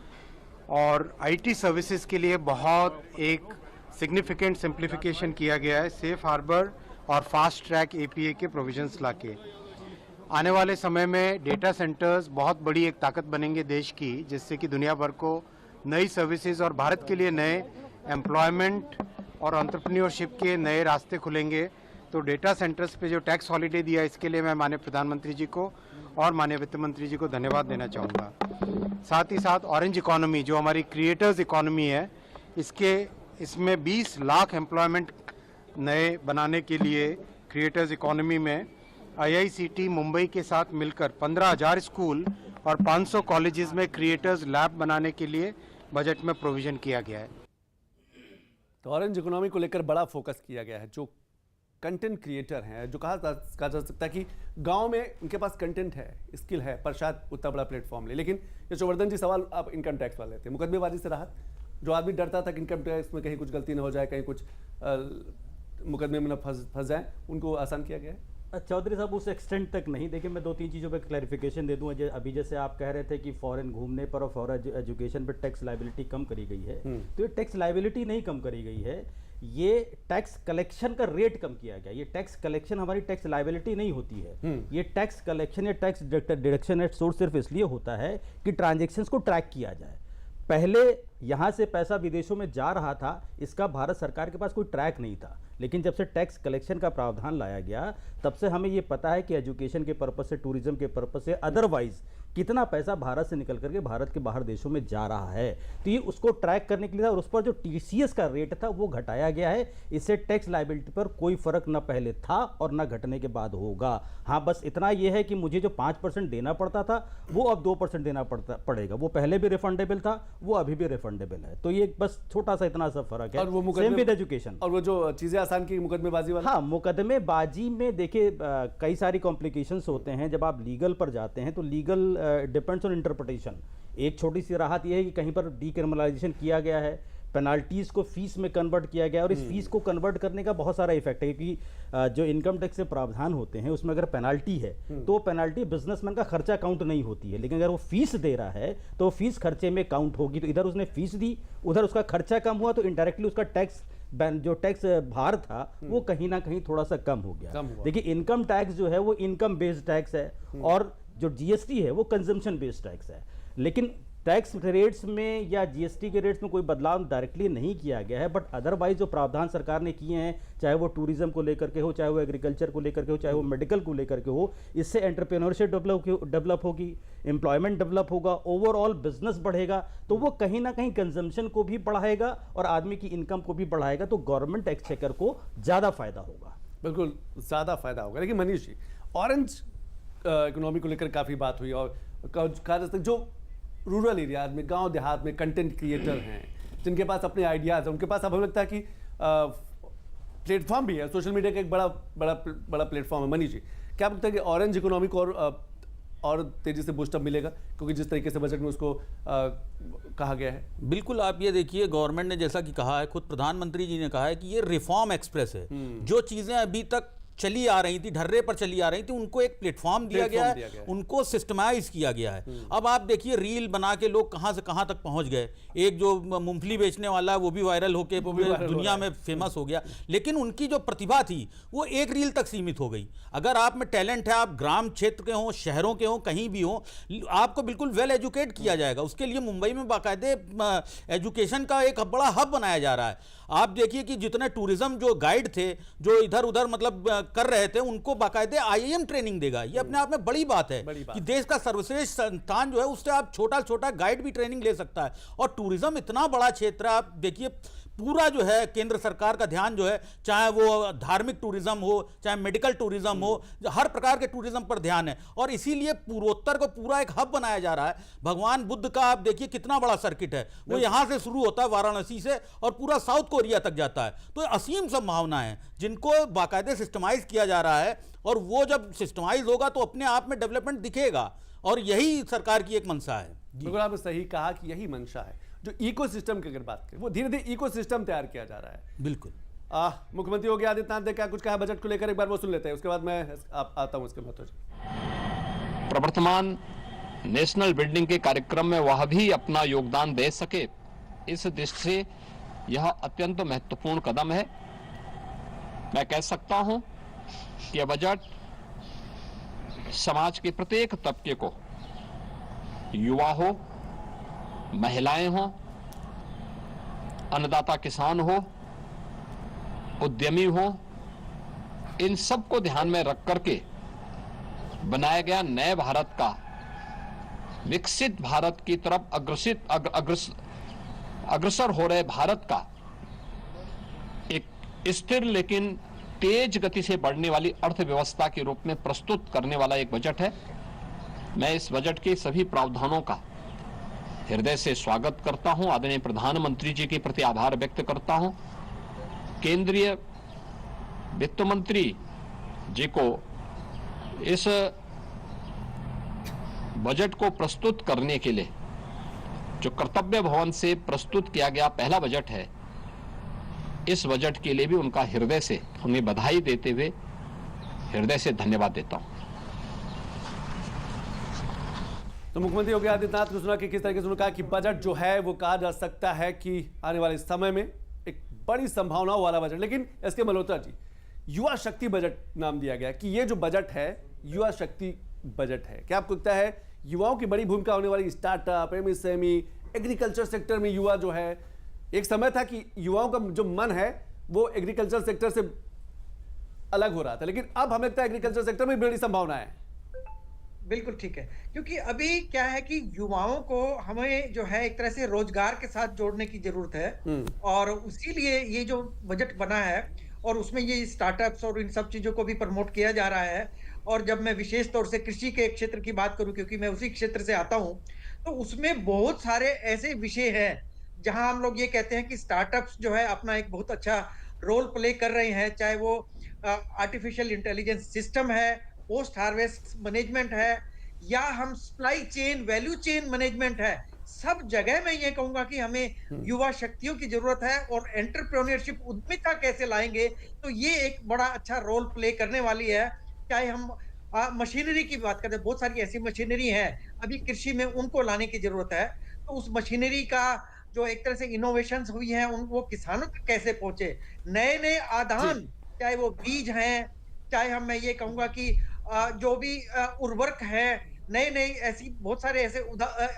और आईटी सर्विसेज के लिए बहुत एक सिग्निफिकेंट सिंप्लीफिकेशन किया गया है, सेफ हार्बर और फास्ट ट्रैक एपीए के प्रोविजंस लाके। आने वाले समय में डेटा सेंटर्स बहुत बड़ी एक ताकत बनेंगे देश की, जिससे कि दुनिया भर को नई सर्विसेज और भारत के लिए नए एम्प्लॉयमेंट और एंटरप्रेन्योरशिप के नए रास्ते खुलेंगे। तो डेटा सेंटर्स पे जो टैक्स हॉलीडे दिया, इसके लिए मैं माननीय प्रधानमंत्री जी को और माननीय वित्त मंत्री जी को धन्यवाद देना चाहूँगा। साथ ही साथ ऑरेंज इकोनॉमी जो हमारी क्रिएटर्स इकोनॉमी है, इसमें 20 लाख एम्प्लॉयमेंट नए बनाने के लिए क्रिएटर्स इकोनॉमी में आईआईसीटी मुंबई के साथ मिलकर 15,000 स्कूल और 500 कॉलेजेस में क्रिएटर्स लैब बनाने के लिए बजट में प्रोविजन किया गया है। तो ऑरेंज इकोनॉमी को लेकर बड़ा फोकस किया गया है। जो कंटेंट क्रिएटर हैं, जो कहा जा सकता है कि गांव में उनके पास कंटेंट है, स्किल है, पर शायद उतना बड़ा प्लेटफॉर्म ले। लेकिन यशोवर्धन जी, सवाल आप इनकम टैक्स वाले थे, मुकदमेबाजी से राहत, जो आदमी डरता था कि इनकम टैक्स में कहीं कुछ गलती ना हो जाए, कहीं कुछ मुकदमे में न फंस जाए, उनको आसान किया गया है। चौधरी साहब, उस एक्सटेंट तक नहीं। देखिए, मैं 2-3 चीज़ों पे क्लैरिफिकेशन दे दूं। अभी जैसे आप कह रहे थे कि फॉरेन घूमने पर और फॉरेन एजुकेशन पर टैक्स लाइबिलिटी कम करी गई है, तो ये टैक्स लाइबिलिटी नहीं कम करी गई है, ये टैक्स कलेक्शन का रेट कम किया गया। ये टैक्स कलेक्शन हमारी टैक्स लाइबिलिटी नहीं होती है। ये टैक्स कलेक्शन या टैक्स डिडक्शन एट सोर्स सिर्फ इसलिए होता है कि ट्रांजेक्शन्स को ट्रैक किया जाए। पहले यहाँ से पैसा विदेशों में जा रहा था, इसका भारत सरकार के पास कोई ट्रैक नहीं था। लेकिन जब से टैक्स कलेक्शन का प्रावधान लाया गया, तब से हमें ये पता है कि एजुकेशन के पर्पस से, टूरिज्म के पर्पस से, अदरवाइज कितना पैसा भारत से निकल करके भारत के बाहर देशों में जा रहा है। तो ये उसको ट्रैक करने के लिए था, और उस पर जो टीसीएस का रेट था वो घटाया गया है। इससे टैक्स लायबिलिटी पर कोई फर्क न पहले था और न घटने के बाद होगा। हाँ, बस इतना ये है कि मुझे जो 5% देना पड़ता था, वो अब 2% देना पड़ेगा। वो पहले भी रिफंडेबल था, वो अभी भी रिफंडेबल है। तो ये बस छोटा सा इतना सा फर्क है। Same with education. और वो जो चीजें आसान की मुकदमेबाजी वाला, हाँ, मुकदमेबाजी में देखिए कई सारी कॉम्प्लिकेशंस होते हैं। जब आप लीगल पर जाते हैं तो लीगल डिपेंड्स ऑन इंटरप्रिटेशन। एक छोटी सी राहत यह है कि कहीं पर डीक्रिमिनलाइजेशन किया गया है, पेनाल्टीज को फीस में कन्वर्ट किया गया, और इस फीस को कन्वर्ट करने का बहुत सारा इफेक्ट है कि जो इनकम टैक्स से प्रावधान होते हैं उसमें अगर पेनाल्टी है तो पेनाल्टी बिजनेसमैन का खर्चा काउंट नहीं होती है। लेकिन अगर वो फीस दे रहा है तो फीस खर्चे में काउंट होगी। तो इधर उसने फीस दी, उधर उसका खर्चा कम हुआ, तो इनडायरेक्टली उसका टैक्स जो टैक्स भार था वो कहीं ना कहीं थोड़ा सा कम हो गया। देखिए, इनकम टैक्स जो है वो इनकम बेस्ड टैक्स है, और जो जीएसटी है वो कंजम्पशन बेस्ड टैक्स है। लेकिन टैक्स रेट्स में या जीएसटी के रेट्स में कोई बदलाव डायरेक्टली नहीं किया गया है, बट अदरवाइज जो प्रावधान सरकार ने किए हैं, चाहे वो टूरिज्म को लेकर के हो, चाहे वो एग्रीकल्चर को लेकर के हो, चाहे वो मेडिकल को लेकर के हो, इससे एंटरप्रेन्योरशिप डेवलप होगी, एम्प्लॉयमेंट डेवलप होगा, ओवरऑल बिजनेस बढ़ेगा, तो वो कहीं ना कहीं कंजम्पशन को भी बढ़ाएगा और आदमी की इनकम को भी बढ़ाएगा। तो गवर्नमेंट एक्सचेकर को ज़्यादा फायदा होगा। बिल्कुल ज़्यादा फायदा होगा। लेकिन मनीष जी, ऑरेंज इकोनॉमी को लेकर काफ़ी बात हुई, और कहा जा सकता है जो रूरल एरियाज में, गांव देहात में कंटेंट क्रिएटर हैं, जिनके पास अपने आइडियाज़ हैं, उनके पास अब हमें लगता है कि प्लेटफॉर्म भी है, सोशल मीडिया का एक बड़ा प्लेटफॉर्म है। मनीष जी, क्या लगता है कि ऑरेंज इकोनॉमी को और तेज़ी से बूस्टअप मिलेगा, क्योंकि जिस तरीके से बजट में उसको कहा गया है? बिल्कुल, आप ये देखिए, गवर्नमेंट ने जैसा कि कहा है, खुद प्रधानमंत्री जी ने कहा है कि ये रिफॉर्म एक्सप्रेस है। जो चीज़ें अभी तक चली आ रही थी, ढर्रे पर चली आ रही थी, उनको एक प्लेटफॉर्म दिया गया है, उनको सिस्टमाइज किया गया है। अब आप देखिए, रील बना के लोग कहां से कहां तक पहुंच गए। एक जो मूंगफली बेचने वाला, वो भी वायरल होके दुनिया में फेमस हो गया। लेकिन उनकी जो प्रतिभा थी वो एक रील तक सीमित हो गई। अगर आप में टैलेंट है, आप ग्राम क्षेत्र के हों, शहरों के हों, कहीं भी हों, आपको बिल्कुल वेल एजुकेट किया जाएगा। उसके लिए मुंबई में बाकायदे एजुकेशन का एक बड़ा हब बनाया जा रहा है। आप देखिए कि जितने टूरिज्म जो गाइड थे, जो इधर उधर मतलब कर रहे थे उनको बाकायदे IIM ट्रेनिंग देगा। ये अपने आप में बड़ी बात है कि देश का सर्वश्रेष्ठ संस्थान जो है उससे आप छोटा छोटा गाइड भी ट्रेनिंग ले सकता है। और टूरिज्म इतना बड़ा क्षेत्र है, आप देखिए पूरा जो है केंद्र सरकार का ध्यान जो है, चाहे वो धार्मिक टूरिज्म हो, चाहे मेडिकल टूरिज्म हो, हर प्रकार के टूरिज्म पर ध्यान है। और इसीलिए पूर्वोत्तर को पूरा एक हब बनाया जा रहा है। भगवान बुद्ध का आप देखिए कितना बड़ा सर्किट है, वो यहां से शुरू होता है वाराणसी से और पूरा साउथ कोरिया तक जाता है। तो असीम संभावना है जिनको बाकायदे सिस्टमाइज किया जा रहा है, और वो जब सिस्टमाइज होगा तो अपने आप में डेवलपमेंट दिखेगा, और यही सरकार की एक मंशा है। बिल्कुल आपने सही कहा कि यही मंशा है। जो इकोसिस्टम की अगर बात करें, वो धीरे धीरे इकोसिस्टम तैयार किया जा रहा है। बिल्कुल। मुख्यमंत्री योगी आदित्यनाथ ने क्या कुछ कहा बजट को लेकर, एक बार वो सुन लेते हैं, उसके बाद मैं आता हूं उसके महत्व। प्रवर्तमान नेशनल बिल्डिंग के कार्यक्रम में वह भी अपना योगदान दे सके, इस दृष्टि से यह अत्यंत महत्वपूर्ण कदम है। मैं कह सकता हूं कि यह बजट समाज के प्रत्येक तबके को, युवा हो, महिलाएं हो, अन्नदाता किसान हो, उद्यमी हो, इन सबको ध्यान में रख करके बनाया गया नए भारत का, विकसित भारत की तरफ अग्रसर हो रहे भारत का एक स्थिर लेकिन तेज गति से बढ़ने वाली अर्थव्यवस्था के रूप में प्रस्तुत करने वाला एक बजट है। मैं इस बजट के सभी प्रावधानों का हृदय से स्वागत करता हूं, आदरणीय प्रधानमंत्री जी के प्रति आभार व्यक्त करता हूं, केंद्रीय वित्त मंत्री जी को इस बजट को प्रस्तुत करने के लिए जो कर्तव्य भवन से प्रस्तुत किया गया पहला बजट है, इस बजट के लिए भी उनका हृदय से उन्हें बधाई देते हुए हृदय से धन्यवाद देता हूं। तो मुख्यमंत्री योगी आदित्यनाथ ने सुना कि किस तरीके से उन्होंने कहा कि बजट जो है वो कहा जा सकता है कि आने वाले समय में एक बड़ी संभावनाओं वाला बजट। लेकिन एसके मल्होत्रा जी, युवा शक्ति बजट नाम दिया गया कि ये जो बजट है युवा शक्ति बजट है। क्या आपको लगता है युवाओं की बड़ी भूमिका होने वाली स्टार्टअप, MSME, एग्रीकल्चर सेक्टर में युवा जो है, एक समय था कि युवाओं का जो मन है वो एग्रीकल्चर सेक्टर से अलग हो रहा था, लेकिन अब हमें लगता है एग्रीकल्चर सेक्टर में बड़ी संभावना है। बिल्कुल ठीक है, क्योंकि अभी क्या है कि युवाओं को हमें जो है एक तरह से रोजगार के साथ जोड़ने की जरूरत है, और इसीलिए ये जो बजट बना है और उसमें ये स्टार्टअप्स और इन सब चीजों को भी प्रमोट किया जा रहा है। और जब मैं विशेष तौर से कृषि के क्षेत्र की बात करूं, क्योंकि मैं उसी क्षेत्र से आता हूं, तो उसमें बहुत सारे ऐसे विषय हैं जहां हम लोग ये कहते हैं कि स्टार्टअप्स जो है अपना एक बहुत अच्छा रोल प्ले कर रहे हैं, चाहे वो आर्टिफिशियल इंटेलिजेंस सिस्टम है, पोस्ट हार्वेस्ट मैनेजमेंट है, या हम supply chain, value chain management है। सब जगह मैं ये कहूंगा कि हमें युवा शक्तियों की जरूरत है, और एंटरप्रेन्योरशिप, उद्यमिता कैसे लाएंगे, तो ये एक बड़ा अच्छा रोल प्ले करने वाली है। चाहे हम मशीनरी की बात करते हैं, बहुत सारी ऐसी मशीनरी है अभी कृषि में, उनको लाने की जरूरत है। तो उस मशीनरी का जो एक तरह से इनोवेशंस हुई हैं वो किसानों तक कैसे पहुंचे, नए नए आधान, चाहे वो बीज हैं, चाहे मैं ये कहूंगा कि जो भी उर्वरक है, नए नए ऐसी बहुत सारे ऐसे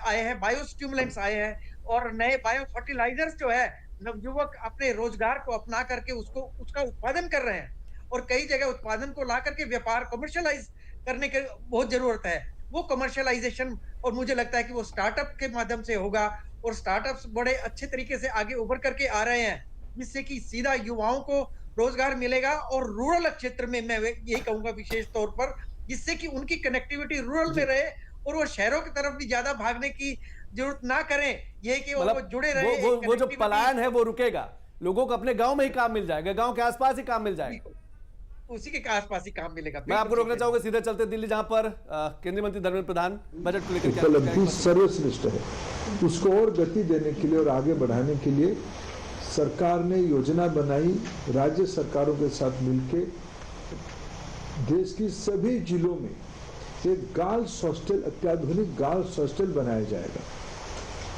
आए हैं, बायो स्टिमुलेंट्स आए हैं, और नए बायो फर्टिलाइजर्स जो है नवयुवक अपने रोजगार को अपना करके उसका उत्पादन कर रहे हैं, और कई जगह उत्पादन को ला करके व्यापार कमर्शियलाइज करने की बहुत जरूरत है। वो कमर्शियलाइजेशन, और मुझे लगता है कि वो स्टार्टअप के माध्यम से होगा, और स्टार्टअप्स बड़े अच्छे तरीके से आगे उभर करके आ रहे हैं, जिससे कि सीधा युवाओं को रोजगार मिलेगा, और रूरल क्षेत्र में मैं यही कहूंगा विशेष तौर पर, जिससे कि उनकी कनेक्टिविटी रूरल में रहे और वो शहरों की तरफ भी ज्यादा भागने की जरूरत ना करें, ये कि वो जुड़े रहे। वो जो पलायन है वो रुकेगा, लोगों को अपने गांव में ही काम मिल जाएगा, गांव के आसपास ही काम मिल जाएगा, उसी के आसपास ही काम मिलेगा। मैं आपको रोकना चाहूंगा, सीधे चलते दिल्ली, जहां पर केंद्रीय मंत्री धर्मेंद्र प्रधान बजट को लेकर उपलब्धि सर्वश्रेष्ठ है, उसको और गति देने के लिए और आगे बढ़ाने के लिए सरकार ने योजना बनाई, राज्य सरकारों के साथ मिलकर देश की सभी जिलों में एक गर्ल्स हॉस्टल, अत्याधुनिक गर्ल्स हॉस्टल बनाया जाएगा।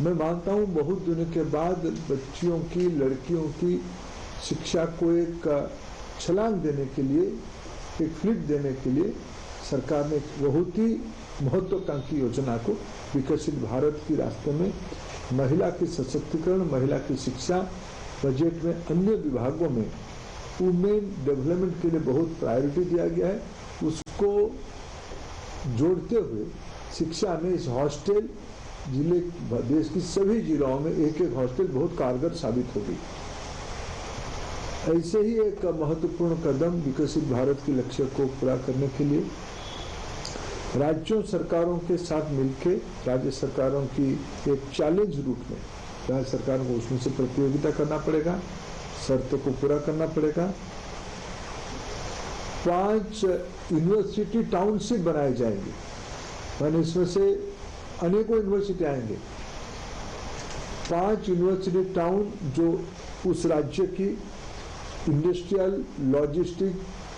मैं मानता हूं बहुत दिनों के बाद बच्चियों की, लड़कियों की शिक्षा को एक छलांग देने के लिए, एक फ्लिप देने के लिए सरकार ने एक बहुत ही महत्वाकांक्षी योजना को विकसित भारत के रास्ते में महिला की सशक्तिकरण, महिला की शिक्षा, बजट में अन्य विभागों में वुमेन डेवलपमेंट के लिए बहुत प्रायोरिटी दिया गया है। उसको जोड़ते हुए शिक्षा में इस हॉस्टल जिले देश की सभी जिलों में एक एक हॉस्टल बहुत कारगर साबित होगी। ऐसे ही एक महत्वपूर्ण कदम विकसित भारत के लक्ष्य को पूरा करने के लिए राज्यों सरकारों के साथ मिलकर राज्य सरकारों की एक चैलेंज रूप में राज्य सरकारों को उसमें से प्रतियोगिता करना पड़ेगा, शर्तों को पूरा करना पड़ेगा। 5 यूनिवर्सिटी टाउनशिप बनाए जाएंगे, यानी इसमें से अनेकों यूनिवर्सिटी आएंगे। 5 यूनिवर्सिटी टाउन जो उस राज्य की इंडस्ट्रियल लॉजिस्टिक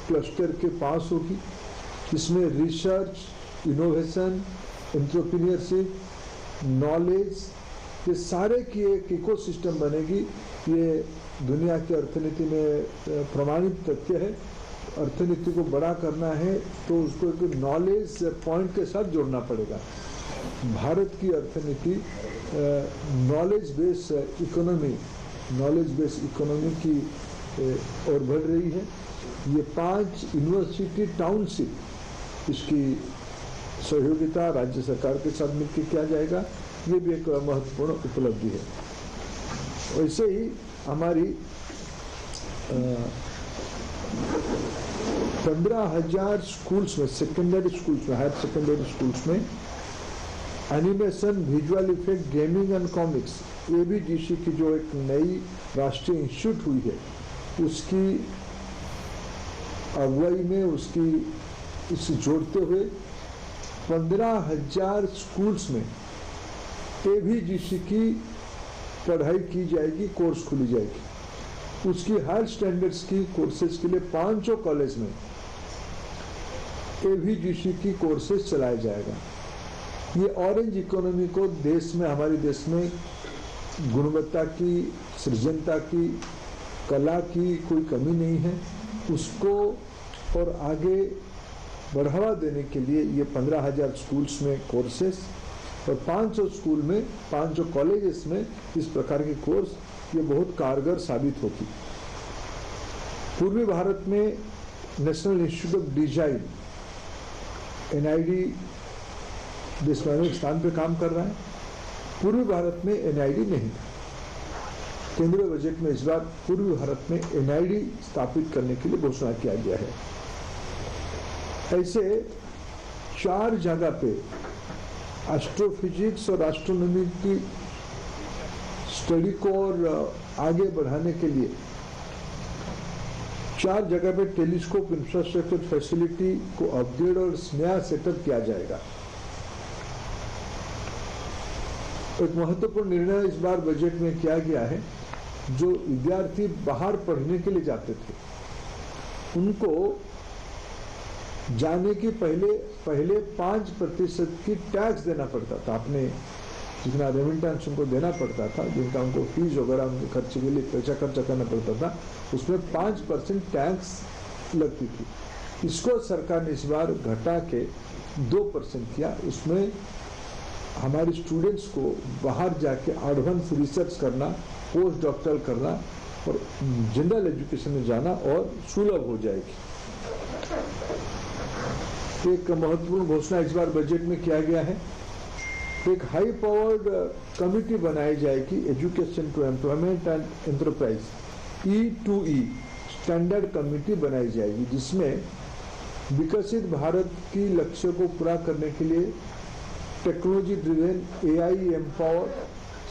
क्लस्टर के पास होगी, इसमें रिसर्च, इनोवेशन, एंटरप्रेन्योरशिप, नॉलेज, ये सारे की एक इकोसिस्टम बनेगी। ये दुनिया की अर्थनीति में प्रमाणित तथ्य है। अर्थनीति को बड़ा करना है तो उसको एक नॉलेज पॉइंट के साथ जोड़ना पड़ेगा। भारत की अर्थनीति नॉलेज बेस इकोनॉमी की और बढ़ रही है। ये 5 यूनिवर्सिटी टाउनशिप इसकी सहयोगिता राज्य सरकार के साथ मिलकर किया जाएगा। ये भी एक महत्वपूर्ण उपलब्धि है। वैसे ही हमारी 15,000 स्कूल्स में, सेकेंडरी स्कूल्स में, हायर सेकेंडरी स्कूल्स में animation, visual effect, gaming and comics, ABGC की जो एक नई राष्ट्रीय इंस्टीट्यूट हुई है उसकी अगुवाई में इसे जोड़ते हुए 15,000 स्कूल्स में ABGC की पढ़ाई की जाएगी, कोर्स खुली जाएगी। उसकी हायर स्टैंडर्ड्स की कोर्सेज के लिए 500 कॉलेज में ABGC की कोर्सेज चलाया जाएगा। ये ऑरेंज इकोनॉमी को देश में, हमारे देश में गुणवत्ता की, सृजनता की, कला की कोई कमी नहीं है, उसको और आगे बढ़ावा देने के लिए ये 15,000 स्कूल्स में कोर्सेस और 500 स्कूल में, 500 कॉलेजेस में इस प्रकार के कोर्स ये बहुत कारगर साबित होगी। पूर्वी भारत में national institute of design NID देश में अनेक स्थान पे काम कर रहा है। पूर्वी भारत में NID नहीं था। केंद्रीय बजट में इस बार पूर्वी भारत में NID स्थापित करने के लिए घोषणा किया गया है। ऐसे 4 जगह पे एस्ट्रोफिजिक्स और एस्ट्रोनॉमी की स्टडी को और आगे बढ़ाने के लिए 4 जगह पे टेलीस्कोप इंफ्रास्ट्रक्चर फैसिलिटी को अपग्रेड और नया सेटअप किया जाएगा। एक महत्वपूर्ण निर्णय इस बार बजट में किया गया है। जो विद्यार्थी बाहर पढ़ने के लिए जाते थे उनको जाने के पहले 5% की टैक्स देना पड़ता था। आपने जितना रेमिटेंस उनको देना पड़ता था, जिनका उनको फीस वगैरह उनके खर्चे के लिए पैसा खर्चा करना पड़ता था, उसमें 5% टैक्स लगती थी। इसको सरकार ने इस बार घटा के 2% किया। उसमें हमारे स्टूडेंट्स को बाहर जाके एडवांस रिसर्च करना, पोस्ट डॉक्टरल करना और जनरल एजुकेशन में जाना और सुलभ हो जाएगी। एक महत्वपूर्ण घोषणा इस बार बजट में किया गया है। एक हाई पावर्ड कमिटी बनाई जाएगी, education to employment and enterprise, E2E standard committee बनाई जाएगी, जिसमें विकसित भारत की लक्ष्य को पूरा करने के लिए technology driven AI empower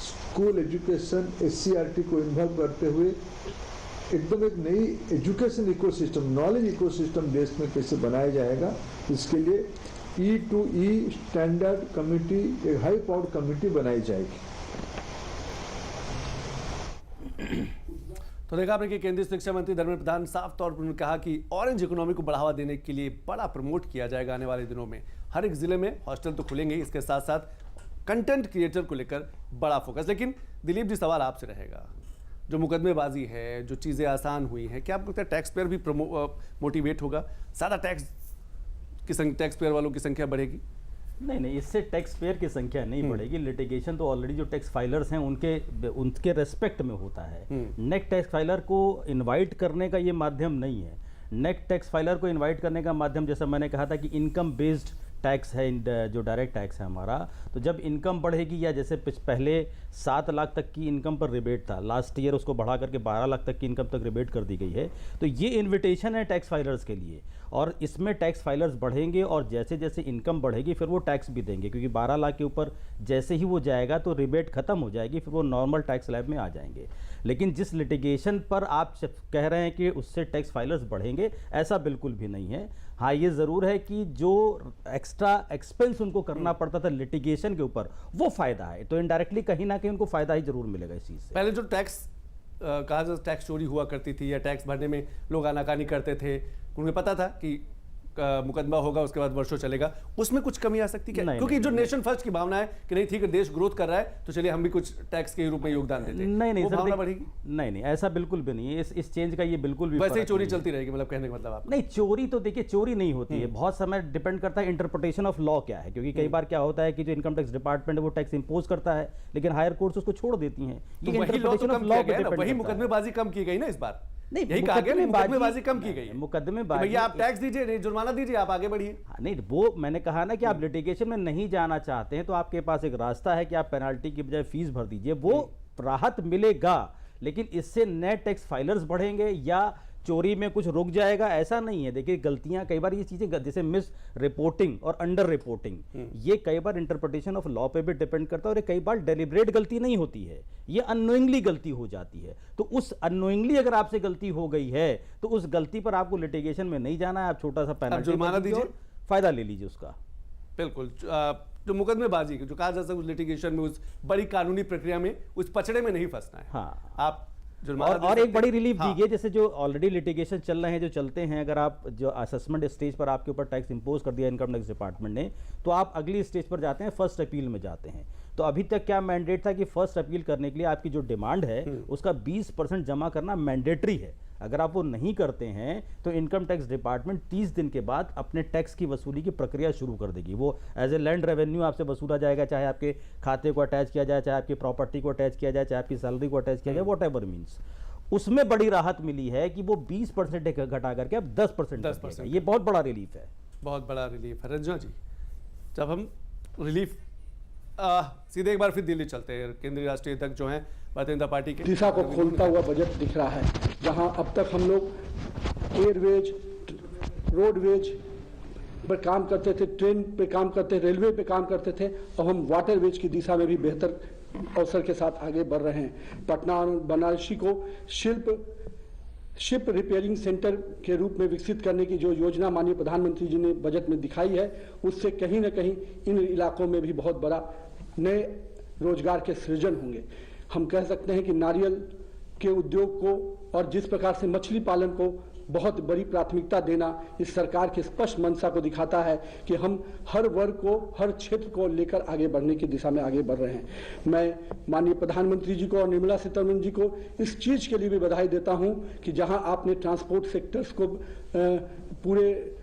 school education SCRT को इन्वॉल्व करते हुए एकदम एक नई एजुकेशन इकोसिस्टम, नॉलेज इकोसिस्टम देश में कैसे बनाया जाएगा, इसके लिए E2E स्टैंडर्ड कमिटी, एक हाई पावर्ड कमिटी बनाई जाएगी। तो देखा आपने कि केंद्रीय शिक्षा मंत्री धर्मेंद्र प्रधान साफ तौर पर उन्होंने कहा कि ऑरेंज इकोनॉमी को बढ़ावा देने के लिए बड़ा प्रमोट किया जाएगा आने वाले दिनों में। हर एक जिले में हॉस्टल तो खुलेंगे, इसके साथ साथ कंटेंट क्रिएटर को लेकर बड़ा फोकस। लेकिन दिलीप जी, सवाल आपसे रहेगा, जो मुकदमेबाजी है, जो चीज़ें आसान हुई हैं, क्या आपको लगता है टैक्स पेयर भी मोटिवेट होगा? ज़्यादा टैक्स पेयर वालों की संख्या बढ़ेगी? नहीं, इससे टैक्स पेयर की संख्या नहीं बढ़ेगी। लिटिगेशन तो ऑलरेडी जो टैक्स फाइलर्स हैं उनके रेस्पेक्ट में होता है। नेक्स्ट टैक्स फाइलर को इनवाइट करने का ये माध्यम नहीं है। नेक्स्ट टैक्स फाइलर को इनवाइट करने का माध्यम, जैसा मैंने कहा था कि इनकम बेस्ड टैक्स है, जो डायरेक्ट टैक्स है हमारा, तो जब इनकम बढ़ेगी, या जैसे पहले 7 लाख तक की इनकम पर रिबेट था, लास्ट ईयर उसको बढ़ा करके 12 लाख तक की इनकम तक रिबेट कर दी गई है। तो ये इन्विटेशन है टैक्स फाइलर्स के लिए, और इसमें टैक्स फाइलर्स बढ़ेंगे और जैसे जैसे इनकम बढ़ेगी फिर वो टैक्स भी देंगे, क्योंकि 12 लाख के ऊपर जैसे ही वो जाएगा तो रिबेट खत्म हो जाएगी, फिर वो नॉर्मल टैक्स स्लैब में आ जाएंगे। लेकिन जिस लिटिगेशन पर आप कह रहे हैं कि उससे टैक्स फाइलर्स बढ़ेंगे, ऐसा बिल्कुल भी नहीं है। हाँ, ये ज़रूर है कि जो एक्स्ट्रा एक्सपेंस उनको करना पड़ता था लिटिगेशन के ऊपर, वो फ़ायदा है, तो इनडायरेक्टली कहीं ना कहीं उनको फ़ायदा ही ज़रूर मिलेगा इस चीज़ से। पहले जो कहा जाता टैक्स चोरी हुआ करती थी या टैक्स भरने में लोग आनाकानी करते थे, उन्हें पता था कि मुकदमा होगा, उसके बाद वर्षों चलेगा, उसमें कुछ कमी आ सकती है? क्योंकि जो नेशन फर्स्ट की भावना है कि नहीं ठीक है, देश ग्रोथ कर रहा है तो चलिए हम भी कुछ टैक्स के रूप में योगदान देते हैं, नहीं वो भावना बढ़ेगी? नहीं, ऐसा बिल्कुल भी नहीं है। इस चेंज का ये बिल्कुल भी वैसे ही चोरी चलती रहेगी, मतलब कहने का मतलब आप? नहीं, चोरी तो देखिए चोरी नहीं होती है, बहुत समय डिपेंड करता है इंटरप्रिटेशन ऑफ लॉ क्या है, क्योंकि कई बार क्या होता है कि जो इनकम टैक्स डिपार्टमेंट है वो टैक्स इंपोज करता है, लेकिन हायर कोर्ट्स उसको छोड़ देती हैं। ये इंटरप्रिटेशन ऑफ लॉ पे डिपेंड, वही मुकदमेबाजी कम की गई ना इस बार। नहीं, यही कहा गया, मुकदमेबाजी कम की गई है। मुकदमेबाजी, भैया आप टैक्स दीजिए, जुर्माना दीजिए, आप आगे बढ़िए। नहीं, वो मैंने कहा ना कि आप लिटिगेशन में नहीं जाना चाहते हैं तो आपके पास एक रास्ता है कि आप पेनाल्टी की बजाय फीस भर दीजिए, वो राहत मिलेगा। लेकिन इससे नए टैक्स फाइलर्स बढ़ेंगे या चोरी में कुछ रुक जाएगा, ऐसा नहीं है। देखिए गलतियां कई बार, ये चीजें जैसे मिस रिपोर्टिंग और अंडर रिपोर्टिंग, ये कई बार इंटरप्रिटेशन ऑफ लॉ पे भी डिपेंड करता है, और कई बार डेलिब्रेट गलती नहीं होती है, ये अननोइंगली गलती हो जाती है। तो उस अननोइंगली अगर आपसे गलती हो गई है तो उस गलती पर आपको लिटिगेशन में नहीं जाना है, आप छोटा सा पेनल्टी जुर्माना दीजिए, फायदा ले लीजिए उसका। बिल्कुल, जो मुकदमेबाजी जो कहा जा सकता है, उस लिटिगेशन में, उस बड़ी कानूनी प्रक्रिया में, उस पचड़े में नहीं फंसना है। हाँ, आप और एक बड़ी रिलीफ दी गई, जैसे जो ऑलरेडी लिटिगेशन चल रहे हैं, जो चलते हैं, अगर आप जो असेसमेंट स्टेज पर आपके ऊपर टैक्स इंपोज कर दिया इनकम टैक्स डिपार्टमेंट ने, तो आप अगली स्टेज पर जाते हैं, फर्स्ट अपील में जाते हैं। तो अभी तक क्या मैंडेट था कि फर्स्ट अपील करने के लिए आपकी जो डिमांड है उसका 20% जमा करना मैंडेटरी है। अगर आप वो नहीं करते हैं तो इनकम टैक्स डिपार्टमेंट 30 दिन के बाद अपने टैक्स की वसूली की प्रक्रिया शुरू कर देगी। वो एज ए लैंड रेवेन्यू आपसे वसूला जाएगा, चाहे आपके खाते को अटैच किया जाए, चाहे आपकी प्रॉपर्टी को अटैच किया जाए, चाहे आपकी सैलरी को अटैच किया जाए, वॉट एवर मीन्स। उसमें बड़ी राहत मिली है कि वो 20% घटा करके अब 10%, ये बहुत बड़ा रिलीफ है, बहुत बड़ा रिलीफ है। रंजना जी, जब हम रिलीफ सीधे एक बार फिर दिल्ली चलते हैं, केंद्रीय राष्ट्रीय अध्यक्ष जो हैं भारतीय जनता पार्टी के, दिशा को खोलता हुआ बजट दिख रहा है, जहां अब तक हम लोग एयरवेज, रोडवेज पर काम करते थे, ट्रेन पे काम करते, रेलवे पे काम करते थे, अब हम वाटरवेज की दिशा में भी बेहतर अवसर के साथ आगे बढ़ रहे हैं। पटना और बनारसी को शिप रिपेयरिंग सेंटर के रूप में विकसित करने की जो योजना माननीय प्रधानमंत्री जी ने बजट में दिखाई है, उससे कहीं ना कहीं इन इलाकों में भी बहुत बड़ा नए रोजगार के सृजन होंगे। हम कह सकते हैं कि नारियल के उद्योग को और जिस प्रकार से मछली पालन को बहुत बड़ी प्राथमिकता देना इस सरकार के स्पष्ट मंशा को दिखाता है कि हम हर वर्ग को, हर क्षेत्र को लेकर आगे बढ़ने की दिशा में आगे बढ़ रहे हैं। मैं माननीय प्रधानमंत्री जी को और निर्मला सीतारमण जी को इस चीज के लिए भी बधाई देता हूं कि जहां आपने ट्रांसपोर्ट सेक्टर्स को पूरे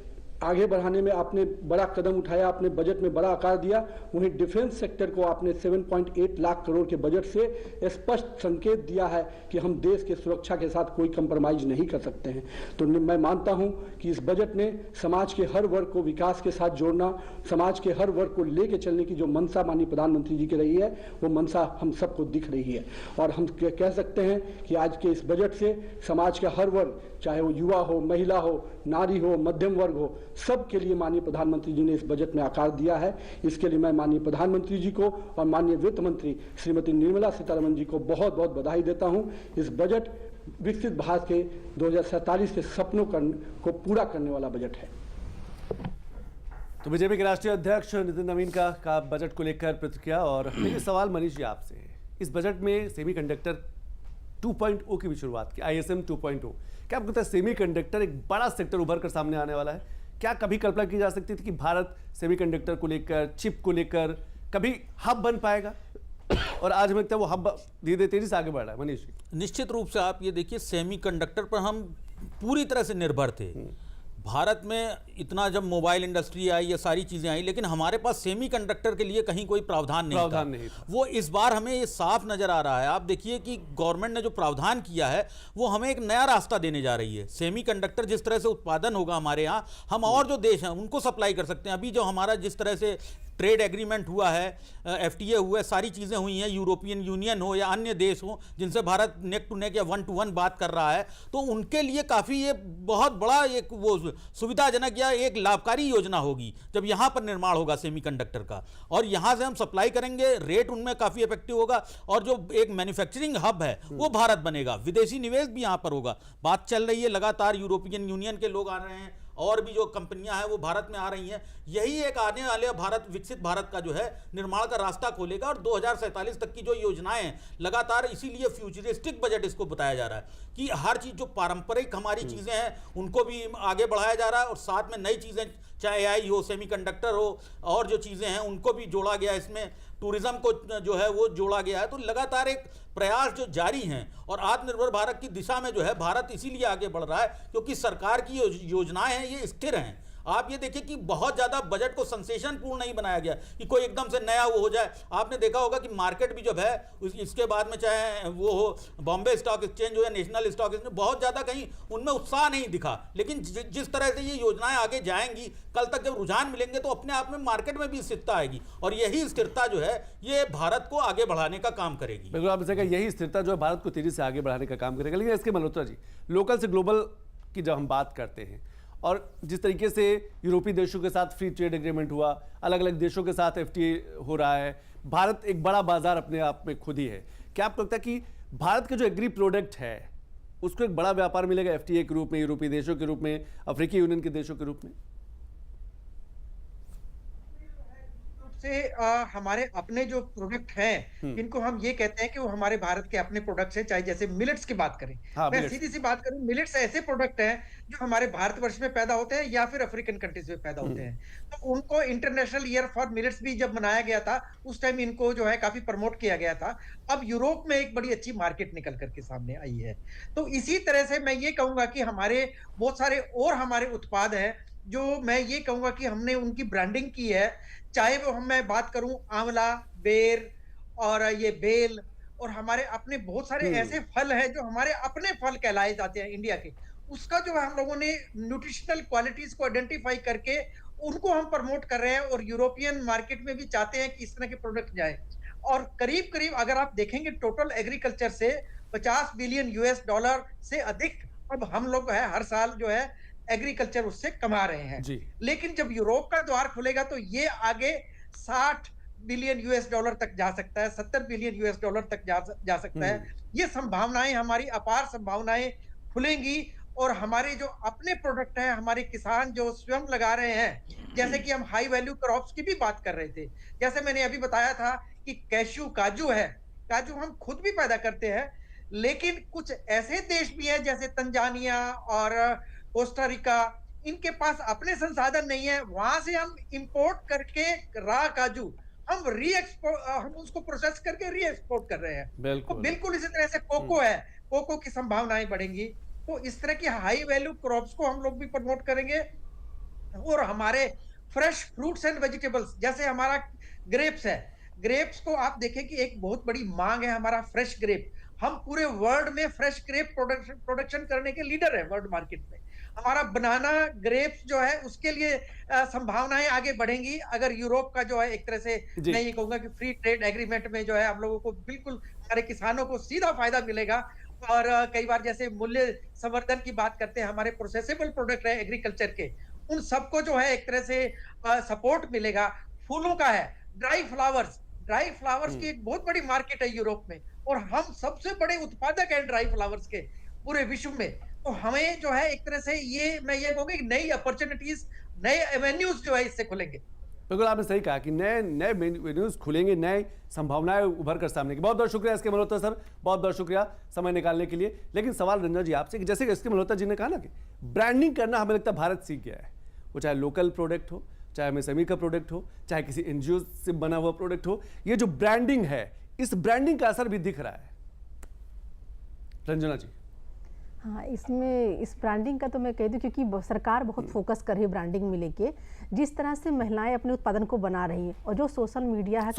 आगे बढ़ाने में आपने बड़ा कदम उठाया, आपने बजट में बड़ा आकार दिया, वहीं डिफेंस सेक्टर को आपने 7.8 लाख करोड़ के बजट से स्पष्ट संकेत दिया है कि हम देश के सुरक्षा के साथ कोई कंप्रोमाइज नहीं कर सकते हैं। तो मैं मानता हूं कि इस बजट ने समाज के हर वर्ग को विकास के साथ जोड़ना, समाज के हर वर्ग को लेके चलने की जो मनसा माननीय प्रधानमंत्री जी की रही है, वो मनसा हम सबको दिख रही है। और हम कह सकते हैं कि आज के इस बजट से समाज का हर वर्ग, चाहे वो युवा हो, महिला हो, नारी हो, मध्यम वर्ग हो, सबके लिए माननीय प्रधानमंत्री जी ने इस बजट में आकार दिया है। इसके लिए मैं माननीय प्रधानमंत्री जी को और माननीय वित्त मंत्री श्रीमती निर्मला सीतारमण जी को बहुत बहुत बधाई देता हूं। इस बजट विकसित भारत के 2047 के सपनों को पूरा करने वाला बजट है। तो बीजेपी के राष्ट्रीय अध्यक्ष नितिन नवीन का बजट को लेकर प्रतिक्रिया। और मेरे सवाल मनीष जी आपसे, इस बजट में सेमीकंडक्टर 2.0 की भी शुरुआत की, ISM 2.0, क्या आपको लगता है सेमीकंडक्टर एक बड़ा सेक्टर उभर कर सामने आने वाला है? क्या कभी कल्पना की जा सकती थी कि भारत सेमीकंडक्टर को लेकर, चिप को लेकर कभी हब बन पाएगा? और आज हमें लगता है वो हब धीरे धीरे तेजी से आगे बढ़ रहा है। मनीष जी, निश्चित रूप से आप ये देखिए, सेमीकंडक्टर पर हम पूरी तरह से निर्भर थे। भारत में इतना जब मोबाइल इंडस्ट्री आई, ये सारी चीज़ें आई, लेकिन हमारे पास सेमीकंडक्टर के लिए कहीं कोई प्रावधान नहीं था। वो इस बार हमें ये साफ नज़र आ रहा है। आप देखिए कि गवर्नमेंट ने जो प्रावधान किया है वो हमें एक नया रास्ता देने जा रही है। सेमीकंडक्टर जिस तरह से उत्पादन होगा हमारे यहाँ, हम और जो देश हैं उनको सप्लाई कर सकते हैं। अभी जो हमारा जिस तरह से ट्रेड एग्रीमेंट हुआ है, FTA हुआ है, सारी चीज़ें हुई हैं, यूरोपियन यूनियन हो या अन्य देश हो जिनसे भारत नेक टू नेक या 1 to 1 बात कर रहा है, तो उनके लिए काफ़ी ये बहुत बड़ा एक वो सुविधाजनक या एक लाभकारी योजना होगी जब यहाँ पर निर्माण होगा सेमीकंडक्टर का, और यहाँ से हम सप्लाई करेंगे, रेट उनमें काफ़ी इफेक्टिव होगा, और जो एक मैन्युफैक्चरिंग हब है वो भारत बनेगा, विदेशी निवेश भी यहाँ पर होगा। बात चल रही है लगातार, यूरोपियन यूनियन के लोग आ रहे हैं और भी जो कंपनियां हैं वो भारत में आ रही हैं। यही एक आने वाले भारत, विकसित भारत का जो है निर्माण का रास्ता खोलेगा, और 2047 तक की जो योजनाएं हैं लगातार, इसीलिए फ्यूचरिस्टिक बजट इसको बताया जा रहा है कि हर चीज़ जो पारंपरिक हमारी चीज़ें हैं उनको भी आगे बढ़ाया जा रहा है, और साथ में नई चीज़ें, चाहे AI हो, सेमीकंडक्टर हो, और जो चीज़ें हैं उनको भी जोड़ा गया, इसमें टूरिज्म को जो है वो जोड़ा गया है। तो लगातार एक प्रयास जो जारी हैं, और आत्मनिर्भर भारत की दिशा में जो है भारत इसीलिए आगे बढ़ रहा है क्योंकि सरकार की योजनाएं हैं ये स्थिर हैं। आप ये देखिए कि बहुत ज़्यादा बजट को सेंसेशनपूर्ण नहीं बनाया गया कि कोई एकदम से नया वो हो जाए। आपने देखा होगा कि मार्केट भी जब है इसके बाद में, चाहे वो हो बॉम्बे स्टॉक एक्सचेंज हो या नेशनल स्टॉक एक्सचेंज, बहुत ज़्यादा कहीं उनमें उत्साह नहीं दिखा। लेकिन जिस तरह से ये योजनाएं आगे जाएंगी, कल तक जब रुझान मिलेंगे तो अपने आप में मार्केट में भी स्थिरता आएगी, और यही स्थिरता जो है ये भारत को आगे बढ़ाने का काम करेगी। बिल्कुल, आप कहा यही स्थिरता जो है भारत को तेजी से आगे बढ़ाने का काम करेगा। लेकिन इसके मल्होत्रा जी, लोकल से ग्लोबल की जब हम बात करते हैं, और जिस तरीके से यूरोपीय देशों के साथ फ्री ट्रेड एग्रीमेंट हुआ, अलग अलग देशों के साथ FTA हो रहा है, भारत एक बड़ा बाजार अपने आप में खुद ही है। क्या आपको लगता है कि भारत के जो एग्री प्रोडक्ट है उसको एक बड़ा व्यापार मिलेगा FTA के रूप में, यूरोपीय देशों के रूप में, अफ्रीकी यूनियन के देशों के रूप में? से हमारे अपने जो प्रोडक्ट हैं इनको हम ये कहते हैं कि वो हमारे भारत के अपने प्रोडक्ट्स हैं। चाहे जैसे मिलेट्स की बात करें, मैं सीधी सी बात करूं, मिलेट्स ऐसे प्रोडक्ट हैं जो हमारे भारतवर्ष में पैदा होते हैं या फिर अफ्रीकन कंट्रीज में पैदा होते हैं। तो उनको इंटरनेशनल ईयर फॉर मिलेट्स भी जब मनाया गया था उस टाइम इनको जो है काफी प्रमोट किया गया था। अब यूरोप में एक बड़ी अच्छी मार्केट निकल करके सामने आई है। तो इसी तरह से मैं ये कहूंगा कि हमारे बहुत सारे और हमारे उत्पाद हैं जो मैं ये कहूंगा कि हमने उनकी ब्रांडिंग की है। चाहे वो मैं बात करूं आंवला, बेर और ये बेल, और हमारे अपने बहुत सारे ऐसे फल हैं जो हमारे अपने फल कहलाए जाते हैं इंडिया के। उसका जो है हम लोगों ने न्यूट्रिशनल क्वालिटीज को आइडेंटिफाई करके उनको हम प्रमोट कर रहे हैं, और यूरोपियन मार्केट में भी चाहते हैं कि इस तरह के प्रोडक्ट जाए। और करीब करीब अगर आप देखेंगे टोटल एग्रीकल्चर से $50 बिलियन से अधिक अब हम लोग है हर साल जो है एग्रीकल्चर उससे कमा रहे हैं। लेकिन जब यूरोप का द्वार खुलेगा तो ये आगे $60 बिलियन तक जा सकता है, $70 बिलियन तक जा सकता है। ये संभावनाएं, हमारी अपार संभावनाएं खुलेंगी, और हमारे जो अपने प्रोडक्ट हैं, हमारे किसान जो स्वयं लगा रहे हैं, जैसे कि हम हाई वैल्यू क्रॉप्स की भी बात कर रहे थे, जैसे मैंने अभी बताया था कि कैशू, काजू है, काजू हम खुद भी पैदा करते हैं। लेकिन कुछ ऐसे देश भी हैं जैसे तंजानिया और कोस्टा रिका, इनके पास अपने संसाधन नहीं है, वहां से हम इंपोर्ट करके रॉ काजू हम उसको प्रोसेस करके री एक्सपोर्ट कर रहे हैं। बिल्कुल इसी तरह से कोको है, कोको की संभावनाएं बढ़ेंगी। तो इस तरह की हाई वैल्यू क्रॉप्स को हम लोग भी प्रमोट करेंगे, और हमारे फ्रेश फ्रूट्स एंड वेजिटेबल्स, जैसे हमारा ग्रेप्स है, ग्रेप्स को आप देखें कि एक बहुत बड़ी मांग है हमारा फ्रेश ग्रेप। हम पूरे वर्ल्ड में फ्रेश ग्रेप प्रोडक्शन करने के लीडर है वर्ल्ड मार्केट में। हमारा बनाना ग्रेप्स जो है उसके लिए संभावनाएं आगे बढ़ेंगी अगर यूरोप का जो है एक तरह से, मैं ये कहूंगा कि फ्री ट्रेड एग्रीमेंट में जो है हम लोगों को बिल्कुल हमारे किसानों को सीधा फायदा मिलेगा। और कई बार जैसे मूल्य संवर्धन की बात करते हैं, हमारे प्रोसेसेबल प्रोडक्ट है एग्रीकल्चर के, उन सबको जो है एक तरह से सपोर्ट मिलेगा। फूलों का है, ड्राई फ्लावर्स की एक बहुत बड़ी मार्केट है यूरोप में, और हम सबसे बड़े उत्पादक हैं ड्राई फ्लावर्स के पूरे विश्व में। तो हमें जो है एक तरह से ये मैं ये कहूंगा कि नई अपॉर्चुनिटीज, नए एवेन्यूज जो है इससे खुलेंगे। बिल्कुल आपने सही कहा कि नए एवेन्यूज खुलेंगे, नए संभावनाएं उभर कर सामने की। बहुत बहुत शुक्रिया एस के मल्होत्रा सर, बहुत बहुत शुक्रिया समय निकालने के लिए। लेकिन सवाल रंजन जी आपसे कि जैसे एस के मल्होत्रा जी ने कहा ना कि ब्रांडिंग करना हमें लगता है भारत सीख गया है, वो चाहे लोकल प्रोडक्ट हो, चाहे MSME का प्रोडक्ट हो, चाहे किसी NGO से बना हुआ प्रोडक्ट हो, ये जो ब्रांडिंग है, इस ब्रांडिंग का असर भी दिख रहा है। रंजना जी। हाँ, इसमें इस ब्रांडिंग का तो मैं कह दूं, क्योंकि सरकार बहुत फोकस कर रही है ब्रांडिंग में लेके, जिस तरह से महिलाएं अपने उत्पादन को बना रही हैं, और जो सोशल मीडिया है,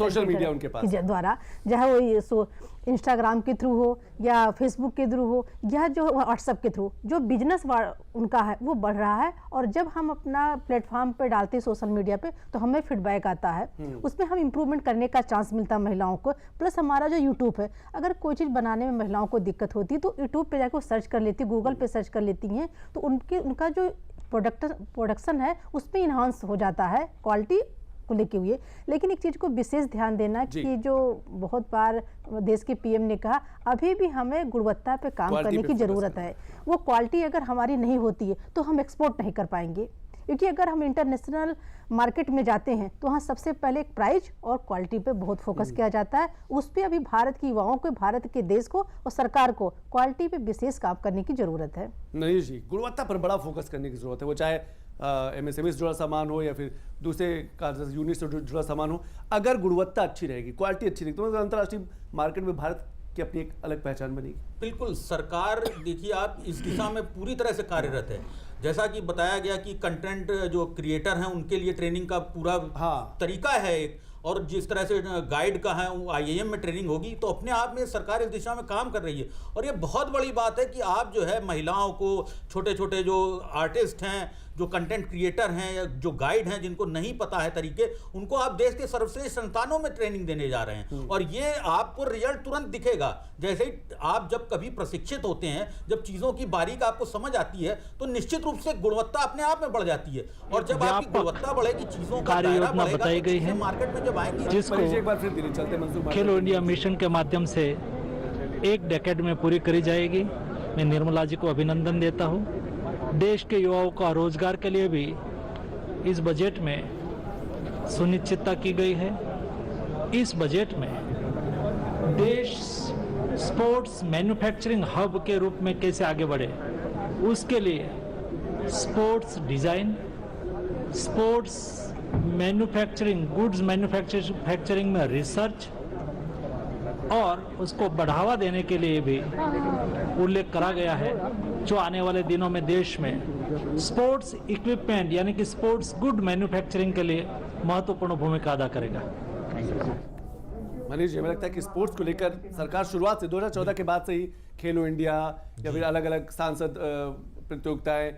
उनके पास द्वारा, चाहे वो इंस्टाग्राम के थ्रू हो या फेसबुक के थ्रू हो या जो व्हाट्सएप के थ्रू, जो बिजनेस उनका है वो बढ़ रहा है। और जब हम अपना प्लेटफॉर्म पे डालते हैं सोशल मीडिया पे, तो हमें फीडबैक आता है, उसमें हम इम्प्रूवमेंट करने का चांस मिलता है महिलाओं को। प्लस हमारा जो यूट्यूब है, अगर कोई चीज़ बनाने में महिलाओं को दिक्कत होती है तो यूट्यूब पे जाकर सर्च कर लेती, गूगल पे सर्च कर लेती हैं, तो उनका जो प्रोडक्शन है उसमें इन्हांस हो जाता है क्वालिटी को लेके हुए। लेकिन एक चीज़ को विशेष ध्यान देना कि जो बहुत बार देश के पीएम ने कहा, अभी भी हमें गुणवत्ता पे काम करने की ज़रूरत है। वो क्वालिटी अगर हमारी नहीं होती है तो हम एक्सपोर्ट नहीं कर पाएंगे, क्योंकि अगर हम इंटरनेशनल मार्केट में जाते हैं तो वहाँ सबसे पहले एक प्राइस और क्वालिटी पे बहुत फोकस किया जाता है। उस पर अभी भारत की युवाओं को, भारत के देश को और सरकार को क्वालिटी पे विशेष काम करने की ज़रूरत है। नहीं जी, गुणवत्ता पर बड़ा फोकस करने की ज़रूरत है, वो चाहे MSME से जुड़ा सामान हो या फिर दूसरे यूनिट से जुड़ा सामान हो। अगर गुणवत्ता अच्छी रहेगी, क्वालिटी अच्छी रहेगी, तो अंतर्राष्ट्रीय मार्केट में भारत की अपनी एक अलग पहचान बनेगी। बिल्कुल, सरकार देखिए आप इस दिशा में पूरी तरह से कार्यरत है। जैसा कि बताया गया कि कंटेंट जो क्रिएटर हैं उनके लिए ट्रेनिंग का पूरा तरीका है एक, और जिस तरह से गाइड का है वो IIM में ट्रेनिंग होगी, तो अपने आप में सरकार इस दिशा में काम कर रही है। और ये बहुत बड़ी बात है कि आप जो है महिलाओं को, छोटे छोटे जो आर्टिस्ट हैं, जो कंटेंट क्रिएटर हैं या जो गाइड हैं, जिनको नहीं पता है तरीके, उनको आप देश के सर्वश्रेष्ठ संस्थानों में ट्रेनिंग देने जा रहे हैं। और ये आपको रिजल्ट तुरंत दिखेगा। जैसे ही आप जब कभी प्रशिक्षित होते हैं, जब चीज़ों की बारीक आपको समझ आती है, तो निश्चित रूप से गुणवत्ता अपने आप में बढ़ जाती है। और जब आपकी गुणवत्ता बढ़ेगी, चीज़ों का दायरा बढ़ेगा, बताई गई है मार्केट में जब आएंगी, जिसको खेलो इंडिया मिशन के माध्यम से 1 डेकेड में पूरी करी जाएगी। मैं निर्मला जी को अभिनंदन देता हूँ। देश के युवाओं का रोजगार के लिए भी इस बजट में सुनिश्चितता की गई है। इस बजट में देश स्पोर्ट्स मैन्युफैक्चरिंग हब के रूप में कैसे आगे बढ़े, उसके लिए sports design, sports manufacturing, goods manufacturing में रिसर्च और उसको बढ़ावा देने के लिए भी उल्लेख करा गया है, जो आने वाले दिनों में देश में स्पोर्ट्स इक्विपमेंट यानी कि स्पोर्ट्स गुड मैन्युफैक्चरिंग के लिए महत्वपूर्ण भूमिका अदा करेगा। मनीष जी, हमें लगता है कि स्पोर्ट्स को लेकर सरकार शुरुआत से 2014 के बाद से ही खेलो इंडिया या फिर अलग अलग सांसद प्रतियोगिताएं,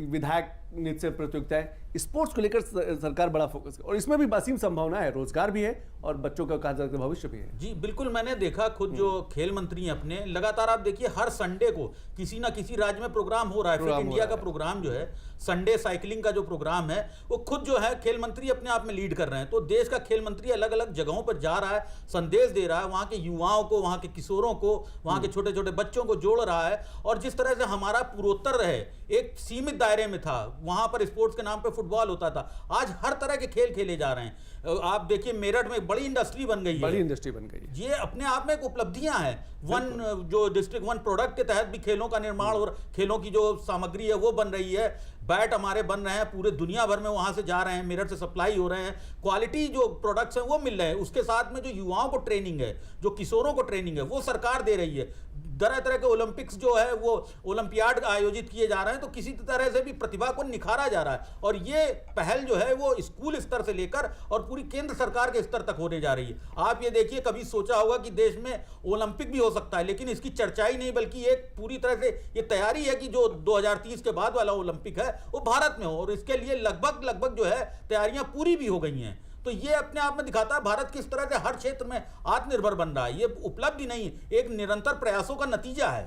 विधायक नृत्य प्रतियोगिताएं, स्पोर्ट्स को लेकर सरकार बड़ा फोकस कर, और इसमें भी असीम संभावना है, रोजगार भी है और बच्चों का कहा जाता है भविष्य भी है। जी बिल्कुल, मैंने देखा खुद जो खेल मंत्री हैं अपने, लगातार आप देखिए हर संडे को किसी ना किसी राज्य में प्रोग्राम हो रहा है। फिट इंडिया का प्रोग्राम जो है, संडे साइकिलिंग का जो प्रोग्राम है, वो खुद जो है खेल मंत्री अपने आप में लीड कर रहे हैं। तो देश का खेल मंत्री अलग अलग जगहों पर जा रहा है, संदेश दे रहा है, वहाँ के युवाओं को, वहाँ के किशोरों को, वहाँ के छोटे छोटे बच्चों को जोड़ रहा है। और जिस तरह से हमारा पूर्वोत्तर रहे एक सीमित दायरे में था, वहाँ पर स्पोर्ट्स के नाम पर फुटबॉल होता था, आज हर तरह के खेल खेले जा रहे हैं। आप देखिए मेरठ में बड़ी इंडस्ट्री बन गई है, बड़ी इंडस्ट्री बन गई है। ये अपने आप में एक उपलब्धियां हैं। जो डिस्ट्रिक्ट 1 प्रोडक्ट के तहत भी खेलों का निर्माण और खेलों की जो सामग्री है वो बन रही है। बैट हमारे बन रहे हैं, पूरे दुनिया भर में वहां से जा रहे हैं, मेरठ से सप्लाई हो रहे हैं, क्वालिटी जो प्रोडक्ट्स हैं वो मिल रहे हैं। उसके साथ में जो युवाओं को ट्रेनिंग है, जो किशोरों को ट्रेनिंग है, वो सरकार दे रही है। तरह तरह के ओलंपिक्स जो है वो ओलंपियाड आयोजित किए जा रहे हैं, तो किसी तरह से भी प्रतिभा को निखारा जा रहा है। और ये पहल जो है वो स्कूल स्तर से लेकर और पूरी केंद्र सरकार के स्तर तक होने जा रही है। आप ये देखिए, कभी सोचा होगा कि देश में ओलंपिक भी हो सकता है, लेकिन इसकी चर्चा ही नहीं, बल्कि एक पूरी तरह से ये तैयारी है कि जो 2030 के बाद वाला ओलंपिक है वो भारत में हो, और इसके लिए लगभग जो है तैयारियां पूरी भी हो गई हैं। तो ये अपने आप में दिखाता है भारत किस तरह से हर क्षेत्र में आत्मनिर्भर बन रहा है। ये उपलब्धि नहीं, एक निरंतर प्रयासों का नतीजा है।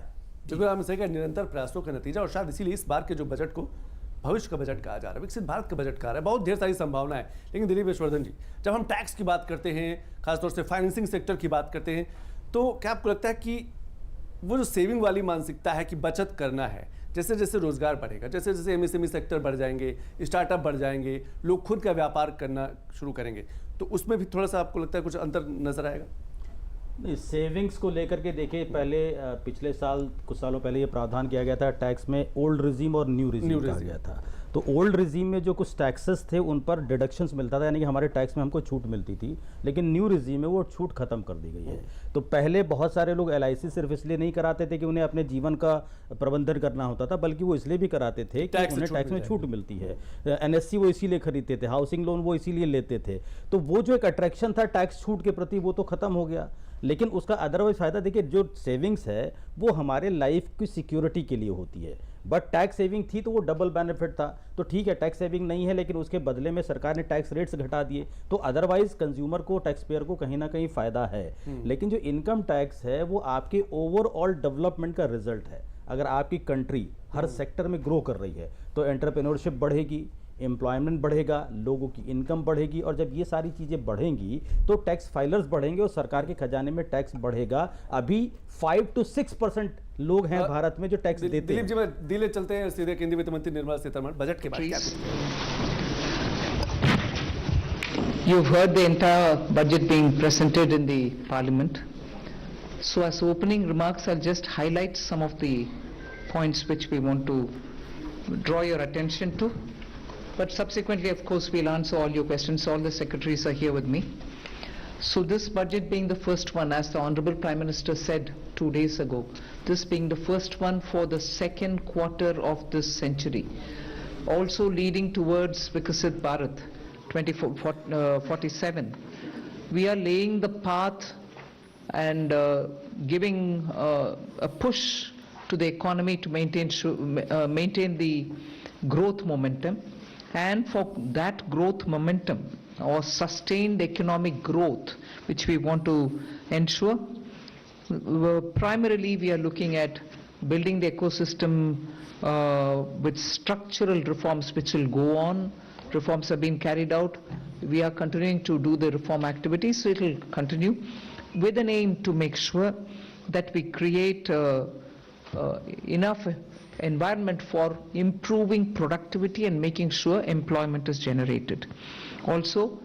बिल्कुल, हम सही कहा, निरंतर प्रयासों का नतीजा। और शायद इसीलिए इस बार के जो बजट को भविष्य का बजट कहा जा रहा है, विकसित भारत का बजट कहा रहा है, बहुत ढेर सारी संभावना है। लेकिन दिलीप यशवर्धन जी, जब हम टैक्स की बात करते हैं, खासतौर से फाइनेंसिंग सेक्टर की बात करते हैं, तो क्या आपको लगता है कि वो जो सेविंग वाली मानसिकता है कि बचत करना है, जैसे जैसे रोजगार बढ़ेगा, जैसे जैसे MSME सेक्टर बढ़ जाएंगे, स्टार्टअप बढ़ जाएंगे, लोग खुद का व्यापार करना शुरू करेंगे, तो उसमें भी थोड़ा सा आपको लगता है कुछ अंतर नजर आएगा? नहीं, सेविंग्स को लेकर के देखिए, पहले पिछले साल कुछ सालों पहले ये प्रावधान किया गया था टैक्स में, ओल्ड रिजीम और न्यू रिजीम कहा गया था। तो ओल्ड रिजीम में जो कुछ टैक्सेस थे उन पर डिडक्शंस मिलता था, यानी कि हमारे टैक्स में हमको छूट मिलती थी, लेकिन न्यू रिजीम में वो छूट खत्म कर दी गई है। तो पहले बहुत सारे लोग LIC सिर्फ इसलिए नहीं कराते थे कि उन्हें अपने जीवन का प्रबंधन करना होता था, बल्कि वो इसलिए भी कराते थे कि उन्हें टैक्स में छूट मिलती है। NSC वो इसीलिए खरीदते थे, हाउसिंग लोन वो इसीलिए लेते थे। तो वो जो एक अट्रैक्शन था टैक्स छूट के प्रति वो तो खत्म हो गया, लेकिन उसका अदरवाइज फायदा देखिए, जो सेविंग्स है वो हमारे लाइफ की सिक्योरिटी के लिए होती है। बट टैक्स सेविंग थी तो वो डबल बेनिफिट था। तो ठीक है, टैक्स सेविंग नहीं है, लेकिन उसके बदले में सरकार ने टैक्स रेट्स घटा दिए, तो अदरवाइज कंज्यूमर को, टैक्स पेयर को कहीं ना कहीं फायदा है। लेकिन जो इनकम टैक्स है वो आपके ओवरऑल डेवलपमेंट का रिजल्ट है। अगर आपकी कंट्री हर सेक्टर में ग्रो कर रही है तो एंटरप्रेन्योरशिप बढ़ेगी, एम्प्लॉयमेंट बढ़ेगा, लोगों की इनकम बढ़ेगी, और जब ये सारी चीज़ें बढ़ेंगी तो टैक्स फाइलर्स बढ़ेंगे और सरकार के खजाने में टैक्स बढ़ेगा। अभी 5 to 6% लोग हैं भारत में जो टैक्स देते हैं। दिलीप जी, मैं दिल्ली चलते हैं सीधे केंद्रीय वित्त मंत्री निर्मला सीतारमण बजट के बाद क्या You've heard the entire budget being presented in the parliament. So as opening remarks, I'll just highlight some of the points which we want to draw your attention to. But subsequently, of course, we'll answer all your questions. All the secretaries are here with me. So this budget being the first one, as the Honorable Prime Minister said 2 days ago, this being the first one for the second quarter of this century, also leading towards Viksit Bharat 2047. We are laying the path and giving a push to the economy to maintain the growth momentum. And for that growth momentum or sustained economic growth, which we want to ensure, primarily we are looking at building the ecosystem with structural reforms which will go on. Reforms have been carried out. We are continuing to do the reform activities, so it will continue with an aim to make sure that we create enough environment for improving productivity and making sure employment is generated. Also,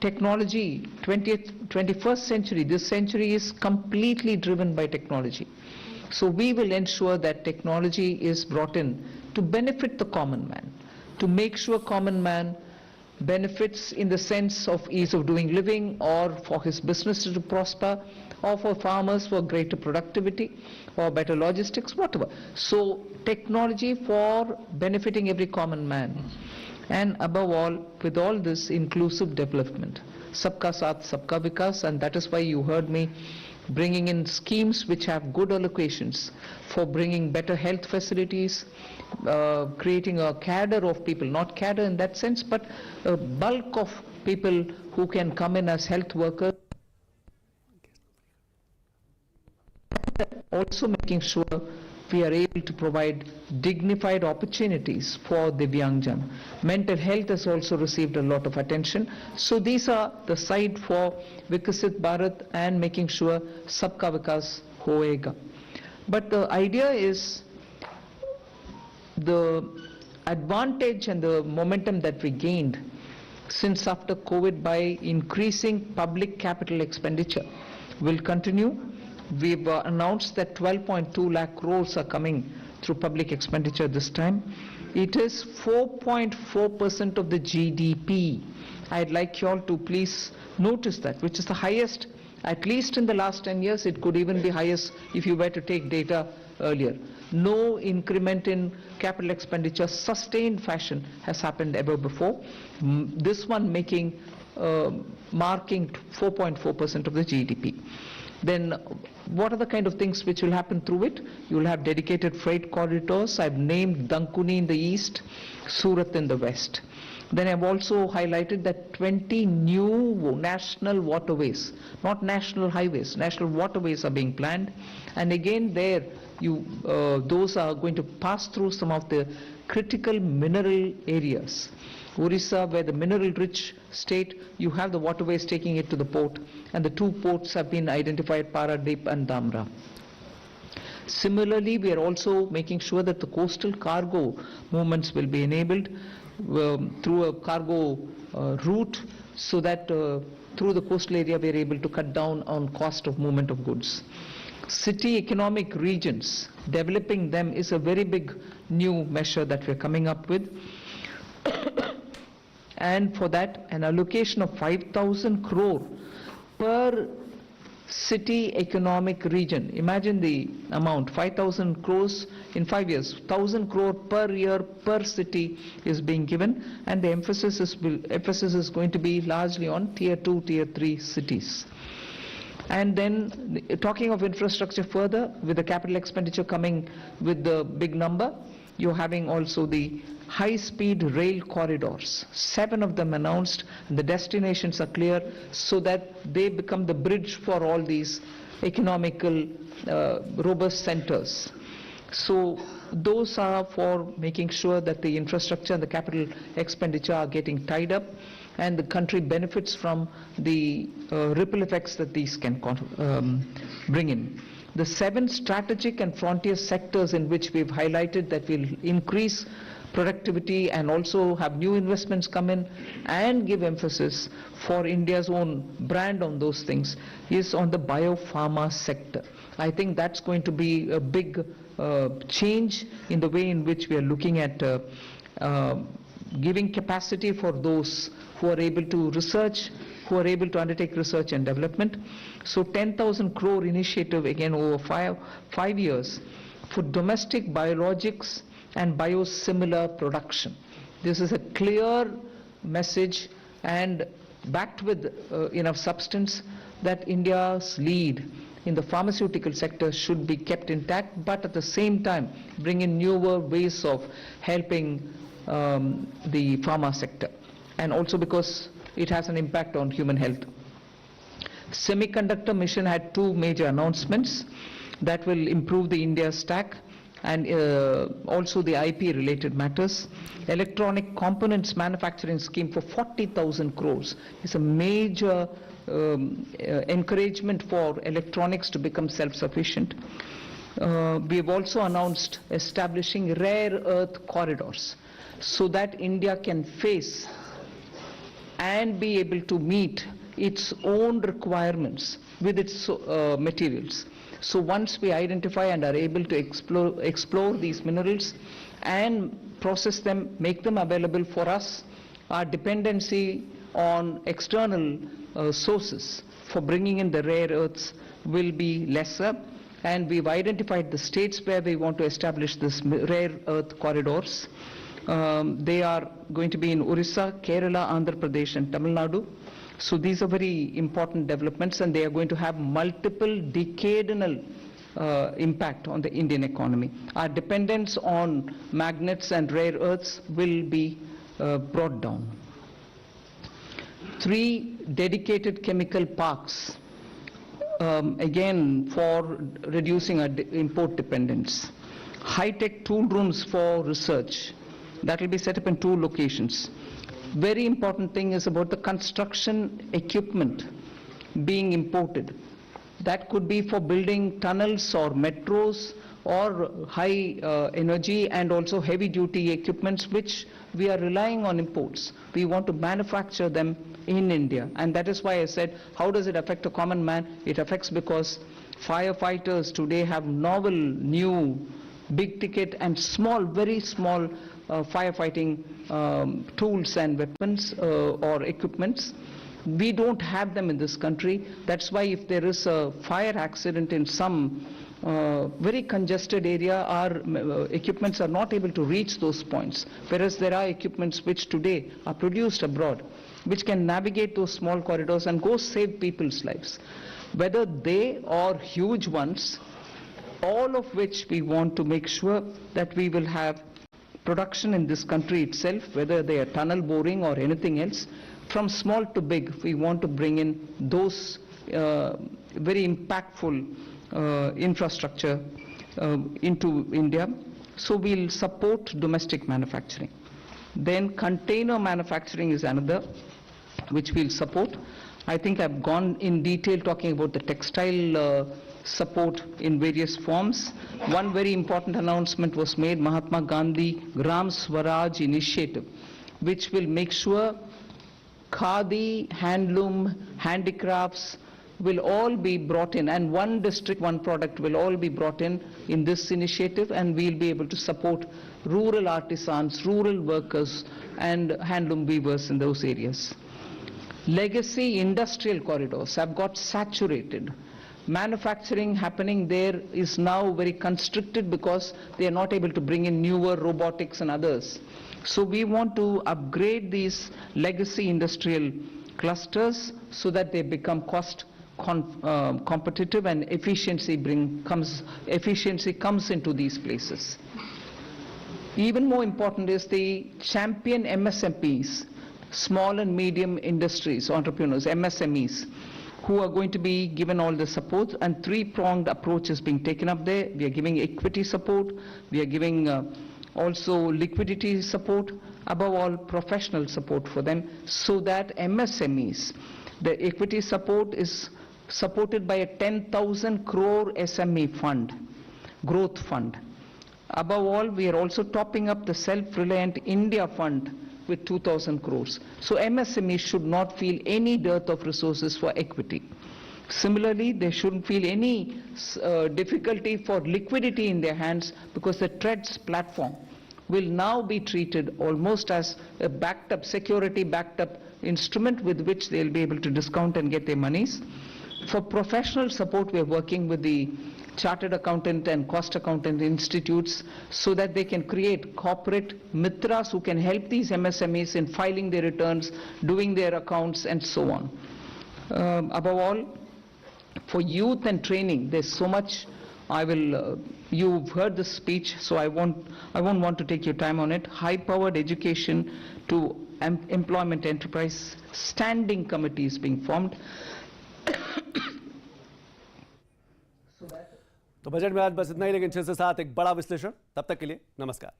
technology, 21st century, this century is completely driven by technology. So we will ensure that technology is brought in to benefit the common man, to make sure common man benefits in the sense of ease of doing living, or for his business to prosper, or for farmers for greater productivity or better logistics, whatever. So technology for benefiting every common man, and above all, with all this, inclusive development, sabka saath sabka vikas. And that is why you heard me bringing in schemes which have good allocations for bringing better health facilities, creating a cadre of people, not cadre in that sense, but a bulk of people who can come in as health workers. Also making sure we are able to provide dignified opportunities for Divyangjan. Mental health has also received a lot of attention. So these are the side for Viksit Bharat and making sure Sabka Vikas hoega. But the idea is the advantage and the momentum that we gained since after COVID by increasing public capital expenditure will continue. We've announced that 12.2 lakh crores are coming through public expenditure this time. It is 4.4% of the GDP. I'd like you all to please notice that, which is the highest, at least in the last 10 years. It could even be highest if you were to take data earlier. No increment in capital expenditure, sustained fashion, has happened ever before. This one marking 4.4% of the GDP. Then what are the kind of things which will happen through it? You will have dedicated freight corridors. I've named Dankuni in the east, Surat in the west. Then I've also highlighted that 20 new national waterways, not national highways, national waterways are being planned. And again there, those are going to pass through some of the critical mineral areas. Orissa, where the mineral-rich state, you have the waterways taking it to the port, and the 2 ports have been identified, Paradip and Dhamra. Similarly, we are also making sure that the coastal cargo movements will be enabled through a cargo route, so that through the coastal area we are able to cut down on cost of movement of goods. city economic regions, developing them is a very big new measure that we're coming up with. And for that, an allocation of 5,000 crore per city economic region. Imagine the amount, 5,000 crores in 5 years, 1,000 crore per year per city is being given, and the emphasis is going to be largely on tier 2, tier 3 cities. And then talking of infrastructure further, with the capital expenditure coming with the big number, you're having also the high-speed rail corridors, 7 of them announced, and the destinations are clear, so that they become the bridge for all these economical robust centers. So those are for making sure that the infrastructure and the capital expenditure are getting tied up, and the country benefits from the ripple effects that these can bring in. The 7 strategic and frontier sectors in which we've highlighted that will increase productivity and also have new investments come in and give emphasis for India's own brand on those things is on the biopharma sector. I think that's going to be a big change in the way in which we are looking at giving capacity for those who are able to research, who are able to undertake research and development. So 10,000 crore initiative again over 5 years for domestic biologics and biosimilar production. This is a clear message and backed with enough substance that India's lead in the pharmaceutical sector should be kept intact, but at the same time bring in newer ways of helping the pharma sector, and also because it has an impact on human health. Semiconductor mission had 2 major announcements that will improve the India stack and also the IP related matters. Electronic components manufacturing scheme for 40,000 crores is a major encouragement for electronics to become self-sufficient. We have also announced establishing rare earth corridors so that India can face and be able to meet its own requirements with its materials. So once we identify and are able to explore these minerals and process them, make them available for us, our dependency on external sources for bringing in the rare earths will be lesser, and we've identified the states where we want to establish this rare earth corridors. They are going to be in Orissa, Kerala, Andhra Pradesh and Tamil Nadu. So these are very important developments, and they are going to have multiple decadal impact on the Indian economy. Our dependence on magnets and rare earths will be brought down. 3 dedicated chemical parks, again for reducing our import dependence. High-tech tool rooms for research, that will be set up in 2 locations. Very important thing is about the construction equipment being imported. That could be for building tunnels or metros or high energy and also heavy duty equipments which we are relying on imports. We want to manufacture them in India, and that is why I said, how does it affect a common man? It affects because firefighters today have novel, new, big ticket and small, very small firefighting tools and weapons or equipments. We don't have them in this country. That's why if there is a fire accident in some very congested area, our equipments are not able to reach those points, whereas there are equipments which today are produced abroad, which can navigate those small corridors and go save people's lives. Whether they or huge ones, all of which we want to make sure that we will have production in this country itself, whether they are tunnel boring or anything else, from small to big. We want to bring in those very impactful infrastructure into India. So we'll support domestic manufacturing. Then container manufacturing is another which we'll support. I think I've gone in detail talking about the textile support in various forms. One very important announcement was made, Mahatma Gandhi Gram Swaraj initiative, which will make sure khadi, handloom, handicrafts, will all be brought in, and one district, one product will all be brought in this initiative, and we'll be able to support rural artisans, rural workers, and handloom weavers in those areas. Legacy industrial corridors have got saturated. Manufacturing happening there is now very constricted because they are not able to bring in newer robotics and others. So we want to upgrade these legacy industrial clusters so that they become cost competitive and efficiency comes into these places. Even more important is the champion MSMEs, small and medium industries, entrepreneurs, MSMEs, who are going to be given all the support, and three-pronged approach is being taken up there. We are giving equity support, we are giving also liquidity support, above all professional support for them, so that MSMEs, the equity support is supported by a 10,000 crore SME fund, growth fund. Above all, we are also topping up the Self-Reliant India Fund with 2,000 crores. So MSMEs should not feel any dearth of resources for equity. Similarly, they shouldn't feel any difficulty for liquidity in their hands, because the TREADS platform will now be treated almost as a backed up, security backed up instrument with which they'll be able to discount and get their monies. For professional support, we are working with the chartered accountant and cost accountant institutes so that they can create corporate mitras who can help these MSMEs in filing their returns, doing their accounts, and so on. Above all, for youth and training, there's so much. You've heard the speech, so I won't want to take your time on it. High-powered education to employment enterprise, standing committees being formed. तो budget में आज बस इतना ही, लेकिन 6 से 7 एक बड़ा विश्लेषण। तब तक के लिए नमस्कार।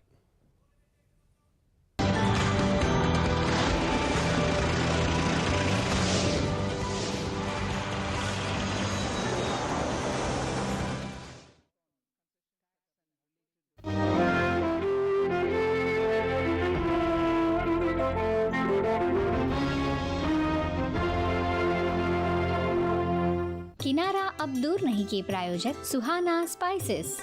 किनारा अब दूर नहीं के प्रायोजक सुहाना स्पाइसेस।